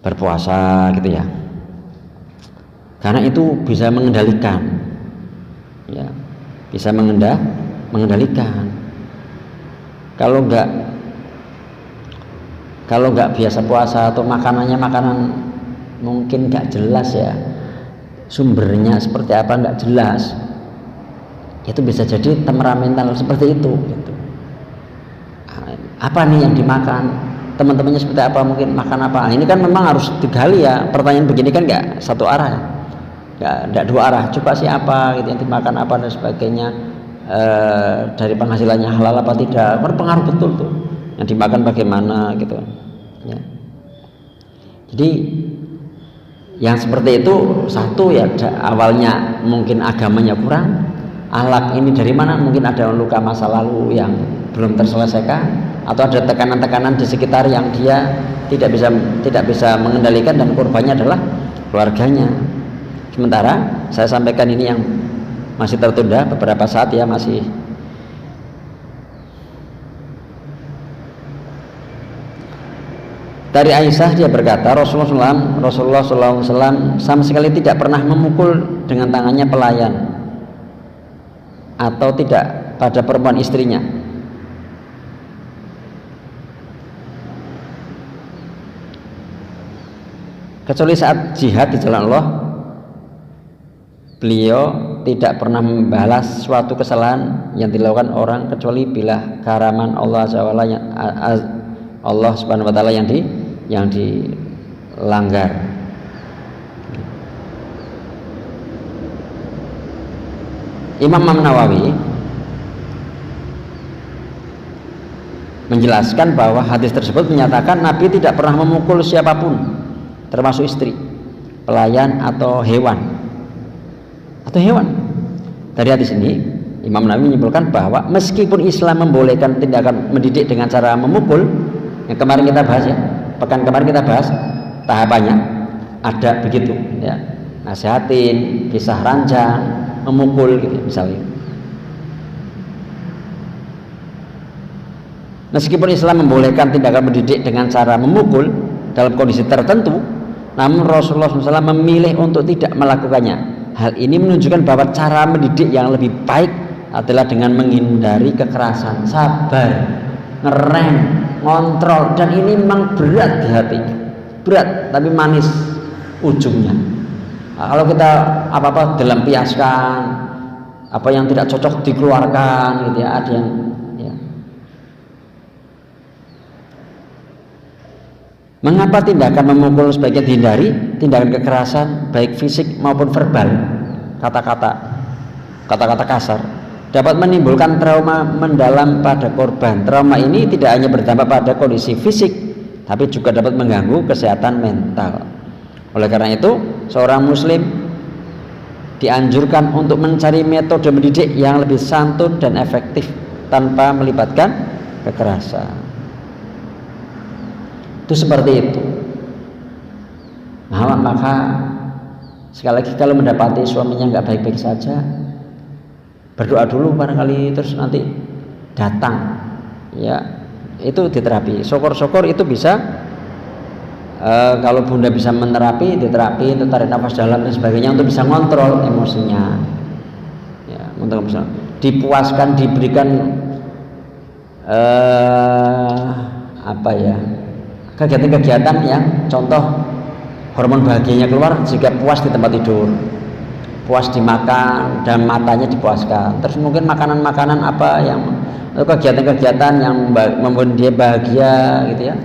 berpuasa gitu ya, karena itu bisa mengendalikan ya, bisa mengendalikan. Kalau nggak biasa puasa atau makanannya makanan mungkin nggak jelas ya, sumbernya seperti apa nggak jelas, itu bisa jadi temperamental seperti itu gitu. Apa nih yang dimakan, teman-temannya seperti apa, mungkin makan apa. Ini kan memang harus digali ya, pertanyaan begini kan nggak satu arah ya, nggak dua arah. Coba sih apa gitu yang dimakan apa dan sebagainya, dari penghasilannya halal apa tidak, berpengaruh betul tuh yang dimakan bagaimana gitu ya. Jadi yang seperti itu satu ya, awalnya mungkin agamanya kurang, akhlak ini dari mana, mungkin ada luka masa lalu yang belum terselesaikan, atau ada tekanan-tekanan di sekitar yang dia tidak bisa mengendalikan, dan korbannya adalah keluarganya. Sementara saya sampaikan ini yang masih tertunda beberapa saat ya, masih dari Aisyah, dia berkata Rasulullah SAW sama sekali tidak pernah memukul dengan tangannya pelayan atau tidak pada perempuan istrinya. Kecuali saat jihad di jalan Allah, beliau tidak pernah membalas suatu kesalahan yang dilakukan orang kecuali bila keharaman Allah Subhanahu wa taala yang dilanggar. Imam Nawawi menjelaskan bahwa hadis tersebut menyatakan Nabi tidak pernah memukul siapapun, termasuk istri, pelayan atau hewan. Dari hadis ini Imam Nawawi menyimpulkan bahwa meskipun Islam membolehkan tindakan mendidik dengan cara memukul, yang kemarin kita bahas ya, pekan kemarin kita bahas tahapannya ada begitu ya, nasihatin, kisah ranjang, memukul gitu misalnya. Meskipun Islam membolehkan tindakan mendidik dengan cara memukul dalam kondisi tertentu, namun Rasulullah SAW memilih untuk tidak melakukannya. Hal ini menunjukkan bahwa cara mendidik yang lebih baik adalah dengan menghindari kekerasan, sabar, ngerem, ngontrol, dan ini memang berat di hati, berat tapi manis ujungnya. Nah, kalau kita apa-apa dilampiaskan, apa yang tidak cocok dikeluarkan gitu ya, ada yang ya. Mengapa tindakan memukul sebaiknya dihindari? Tindakan kekerasan baik fisik maupun verbal, kata-kata kasar dapat menimbulkan trauma mendalam pada korban. Trauma ini tidak hanya berdampak pada kondisi fisik, tapi juga dapat mengganggu kesehatan mental. Oleh karena itu, seorang muslim dianjurkan untuk mencari metode mendidik yang lebih santun dan efektif tanpa melibatkan kekerasan. Itu seperti itu. Nah, maka sekali lagi kalau mendapati suaminya nggak baik-baik saja, berdoa dulu barangkali, terus nanti datang, ya itu diterapi. Syukur-syukur itu bisa. Kalau bunda bisa menerapi, diterapi, itu tarik nafas dalam dan sebagainya untuk bisa ngontrol emosinya, ya, untuk bisa dipuaskan, diberikan apa ya, kegiatan-kegiatan yang contoh hormon bahagianya keluar jika puas di tempat tidur, puas dimakan dan matanya dipuaskan. Terus mungkin makanan-makanan apa yang kegiatan-kegiatan yang membuat dia bahagia gitu ya,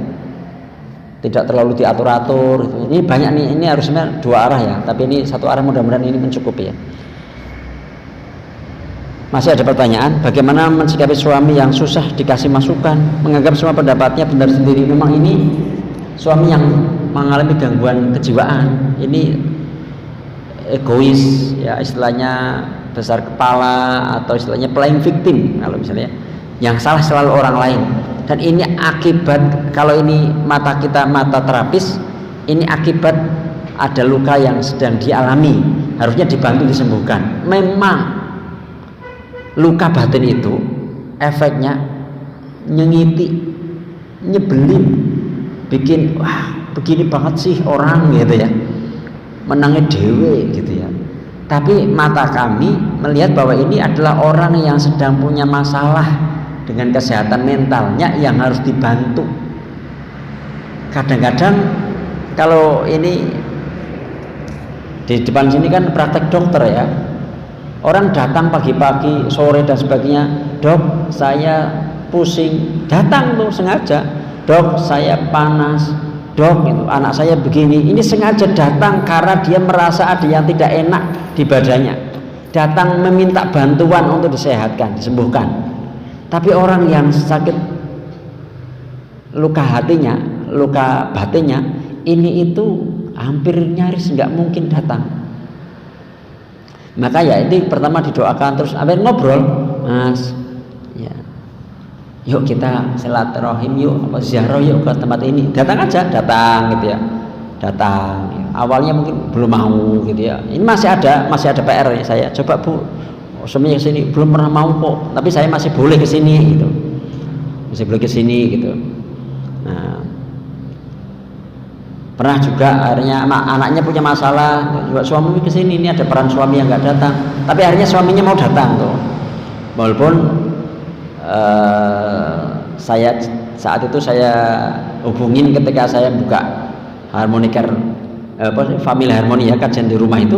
tidak terlalu diatur-atur gitu. Ini banyak nih, ini harusnya dua arah ya, tapi ini satu arah, mudah-mudahan ini mencukupi ya. Masih ada pertanyaan, bagaimana mensikapi suami yang susah dikasih masukan, menganggap semua pendapatnya benar sendiri? Memang ini suami yang mengalami gangguan kejiwaan, ini egois ya, istilahnya besar kepala, atau istilahnya playing victim kalau misalnya, yang salah selalu orang lain. Dan ini akibat, kalau ini mata kita mata terapis, ini akibat ada luka yang sedang dialami, harusnya dibantu disembuhkan. Memang luka batin itu efeknya nyengiti, nyebelin, bikin wah begini banget sih orang gitu ya, menangnya dewe gitu ya. Tapi mata kami melihat bahwa ini adalah orang yang sedang punya masalah dengan kesehatan mentalnya yang harus dibantu. Kadang-kadang kalau ini di depan sini kan praktek dokter ya, orang datang pagi-pagi, sore dan sebagainya, dok saya pusing, datang tuh sengaja, dok saya panas, dok itu anak saya begini, ini sengaja datang karena dia merasa ada yang tidak enak di badannya, datang meminta bantuan untuk disehatkan, disembuhkan. Tapi orang yang sakit luka hatinya, luka batinnya, ini itu hampir nyaris nggak mungkin datang. Maka ya ini pertama didoakan, terus sampai ngobrol, mas, ya, yuk kita silaturahim yuk, apa ziarah yuk ke tempat ini. Datang aja, datang gitu ya, datang. Awalnya mungkin belum mau gitu ya. Ini masih ada PR ya, saya coba bu, suaminya kesini belum pernah mau kok, tapi saya masih boleh kesini gitu, masih boleh kesini gitu. Nah, pernah juga akhirnya anaknya punya masalah, juga suami kesini, ini ada peran suami yang nggak datang, tapi akhirnya suaminya mau datang tuh, walaupun saya saat itu saya hubungin ketika saya buka harmonikar family harmoni ya, kajian di rumah itu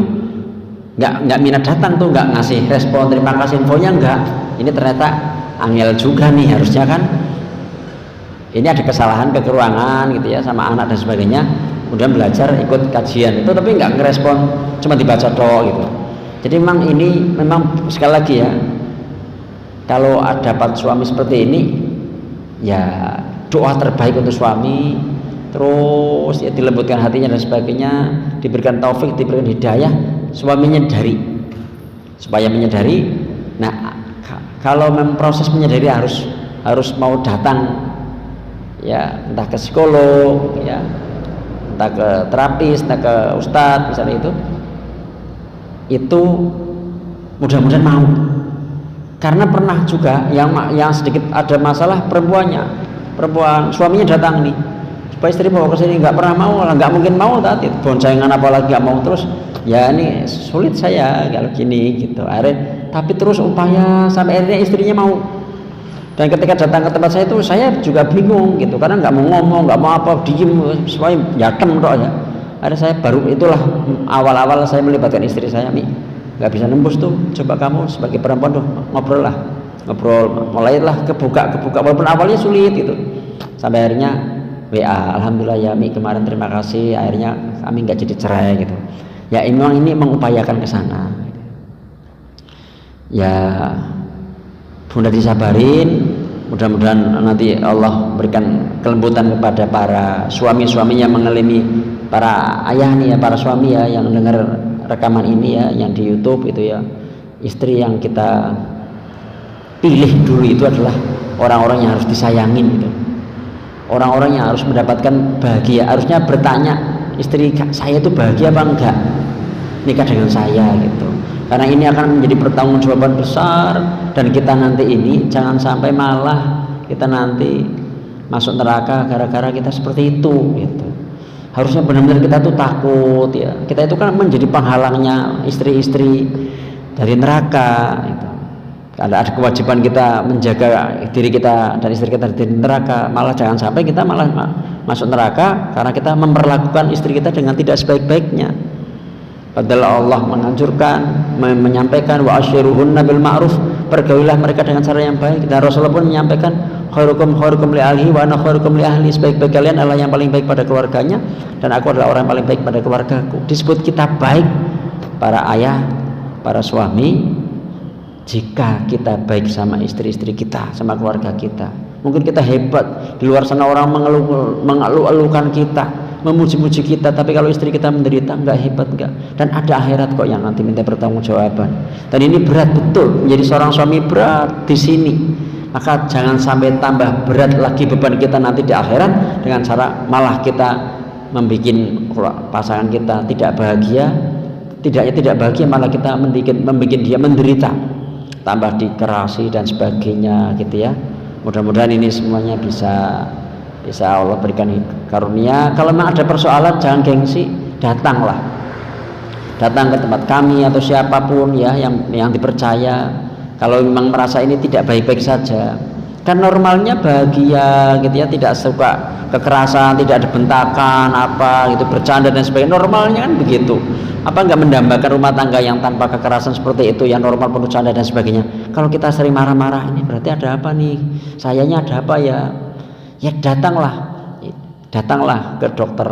nggak minat datang tuh, nggak ngasih respon terima kasih infonya, nggak. Ini ternyata angel juga nih, harusnya kan ini ada kesalahan kekurangan gitu ya sama anak dan sebagainya, kemudian belajar ikut kajian itu, tapi nggak ngerespon, cuma dibaca doang gitu. Jadi memang ini memang sekali lagi ya, kalau dapat suami seperti ini ya doa terbaik untuk suami, terus ya dilembutkan hatinya dan sebagainya, diberikan taufik, diberikan hidayah, suaminya supaya menyadari. Nah kalau memproses menyadari harus mau datang ya, entah ke psikolog ya, entah ke terapis, entah ke ustadz misalnya, itu mudah-mudahan mau. Karena pernah juga yang sedikit ada masalah, perempuan suaminya datang nih, coba istri bawa ke sini, nggak pernah mau, nggak mungkin mau tadi boncengan apalagi nggak mau. Terus ya ini sulit saya kalau gini gitu. Akhirnya tapi terus upaya sampai akhirnya istrinya mau. Dan ketika datang ke tempat saya itu saya juga bingung gitu, karena nggak mau ngomong, nggak mau apa, diem semuanya yatem kok ya. Ada saya baru itulah awal-awal saya melibatkan istri saya, Mi nggak bisa nembus tuh, coba kamu sebagai perempuan tuh ngobrol lah, ngobrol, mulailah kebuka walaupun awalnya sulit gitu, sampai akhirnya WA, alhamdulillah ya Mi kemarin terima kasih, akhirnya kami nggak jadi cerai gitu. Ya memang ini mengupayakan ke sana. Ya Bunda disabarin, mudah-mudahan nanti Allah berikan kelembutan kepada para suami-suami yang mengalami, para ayah nih ya, para suami ya yang dengar rekaman ini ya, yang di YouTube itu ya, istri yang kita pilih dulu itu adalah orang-orang yang harus disayangin gitu, orang-orang yang harus mendapatkan bahagia. Harusnya bertanya istri saya itu bahagia apa enggak nikah dengan saya gitu, karena ini akan menjadi pertanggungjawaban besar. Dan kita nanti ini jangan sampai malah kita nanti masuk neraka gara-gara kita seperti itu gitu. Harusnya benar-benar kita tuh takut ya, kita itu kan menjadi penghalangnya istri-istri dari neraka gitu. Ada kewajiban kita menjaga diri kita dan istri kita dari neraka, malah jangan sampai kita malah masuk neraka karena kita memperlakukan istri kita dengan tidak sebaik-baiknya. Padahal Allah menganjurkan, menyampaikan wa asyiruhunna bil ma'ruf, pergaulilah mereka dengan cara yang baik. Dan Rasulullah pun menyampaikan khairukum li ahlihi wa ana khairukum li ahli, sebaik-baik kalian adalah yang paling baik pada keluarganya dan aku adalah orang yang paling baik pada keluargaku. Disebut kita baik, para ayah, para suami, jika kita baik sama istri-istri kita, sama keluarga kita. Mungkin kita hebat, di luar sana orang mengeluh-elukan kita, memuji-muji kita, tapi kalau istri kita menderita, enggak hebat enggak. Dan ada akhirat kok yang nanti minta pertanggungjawaban. Dan ini berat betul, menjadi seorang suami berat di sini. Maka jangan sampai tambah berat lagi beban kita nanti di akhirat dengan cara malah kita membuat pasangan kita tidak bahagia, tidak bahagia, malah kita membuat dia menderita, tambah dikerasi dan sebagainya gitu ya. Mudah-mudahan ini semuanya bisa Allah berikan karunia. Kalau memang ada persoalan jangan gengsi, datang ke tempat kami atau siapapun ya yang dipercaya. Kalau memang merasa ini tidak baik-baik saja, kan normalnya bahagia gitu ya, tidak suka kekerasan, tidak ada bentakan apa gitu, bercanda dan sebagainya, normalnya kan begitu. Apa enggak mendambakan rumah tangga yang tanpa kekerasan seperti itu, yang normal penuh canda dan sebagainya? Kalau kita sering marah-marah, ini berarti ada apa nih, sayanya ada apa ya? Ya datanglah ke dokter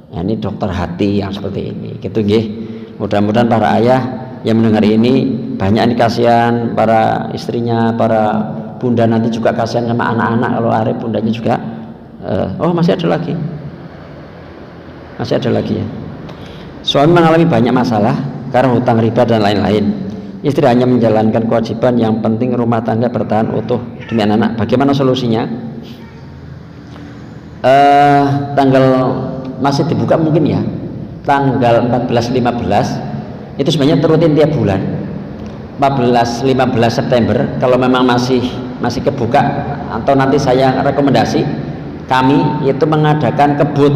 ya, ini dokter hati yang seperti ini gitu nggih. Mudah-mudahan para ayah yang mendengar ini banyak nih kasihan para istrinya, para bunda nanti juga kasihan sama anak-anak kalau hari bundanya juga masih ada lagi ya. Suami mengalami banyak masalah karena hutang riba dan lain-lain. Istri hanya menjalankan kewajiban, yang penting rumah tangga bertahan utuh demi anak-anak. Bagaimana solusinya? Tanggal masih dibuka mungkin ya, tanggal 14-15 itu sebenarnya terutin tiap bulan. 14-15 September kalau memang masih kebuka, atau nanti saya rekomendasi kami itu mengadakan kebut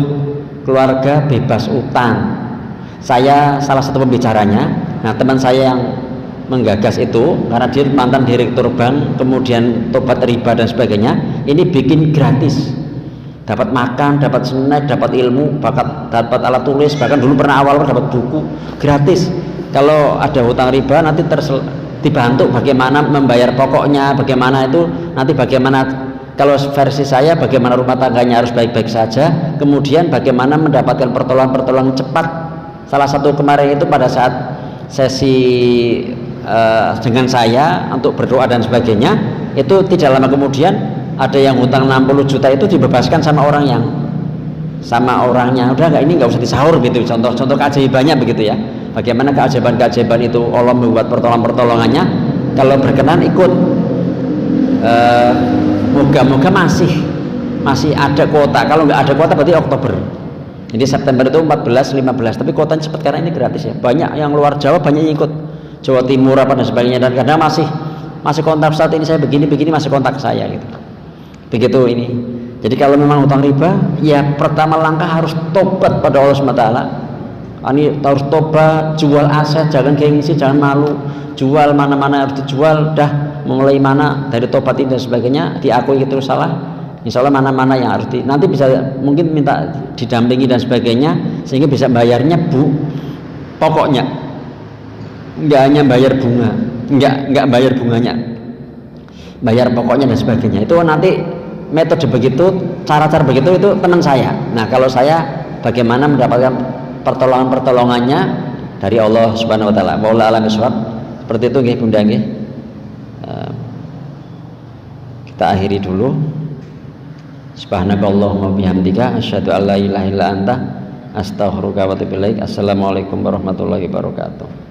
keluarga bebas utang. Saya salah satu pembicaranya. Nah, teman saya yang menggagas itu karena dia mantan direktur bank, kemudian tobat riba dan sebagainya, ini bikin gratis, dapat makan, dapat snack, dapat ilmu, dapat alat tulis, bahkan dulu pernah awal dapat buku gratis. Kalau ada hutang riba nanti dibantu bagaimana membayar pokoknya, bagaimana itu nanti, bagaimana kalau versi saya bagaimana rumah tangganya harus baik-baik saja, kemudian bagaimana mendapatkan pertolongan cepat. Salah satu kemarin itu pada saat sesi dengan saya untuk berdoa dan sebagainya, itu tidak lama kemudian ada yang hutang 60 juta itu dibebaskan sama orangnya. Udah ini nggak usah disahur gitu. Contoh keajaibannya begitu ya. Bagaimana keajaiban itu Allah membuat pertolongannya. Kalau berkenan ikut. Moga-moga masih ada kuota. Kalau nggak ada kuota berarti Oktober. Jadi September itu 14-15, tapi kuotanya cepat karena ini gratis ya. Banyak yang luar Jawa, banyak yang ikut, Jawa Timur apa dan sebagainya, dan kadang masih kontak saat ini saya begini masih kontak saya gitu. Begitu ini. Jadi kalau memang utang riba, ya pertama langkah harus tobat pada Allah SWT. Ini harus tobat, jual aset, jangan gengsi, jangan malu, jual mana-mana harus dijual, dah mulai mana dari tobat ini dan sebagainya, diakui itu salah. Insya Allah mana-mana yang harus nanti bisa mungkin minta didampingi dan sebagainya, sehingga bisa bayarnya pokoknya, nggak hanya bayar bunga, nggak bayar bunganya, bayar pokoknya dan sebagainya. Itu nanti metode begitu, cara-cara begitu itu teman saya. Nah kalau saya bagaimana mendapatkan pertolongannya dari Allah Subhanahu Wa Taala. Wallahu a'lam bishawab. Seperti itu nggih Bunda nggih. Kita akhiri dulu. Subhanakallahumma bihamdika asyhadu an la ilaha illa anta astaghfiruka wa atubu ilaik. Assalamualaikum warahmatullahi wabarakatuh.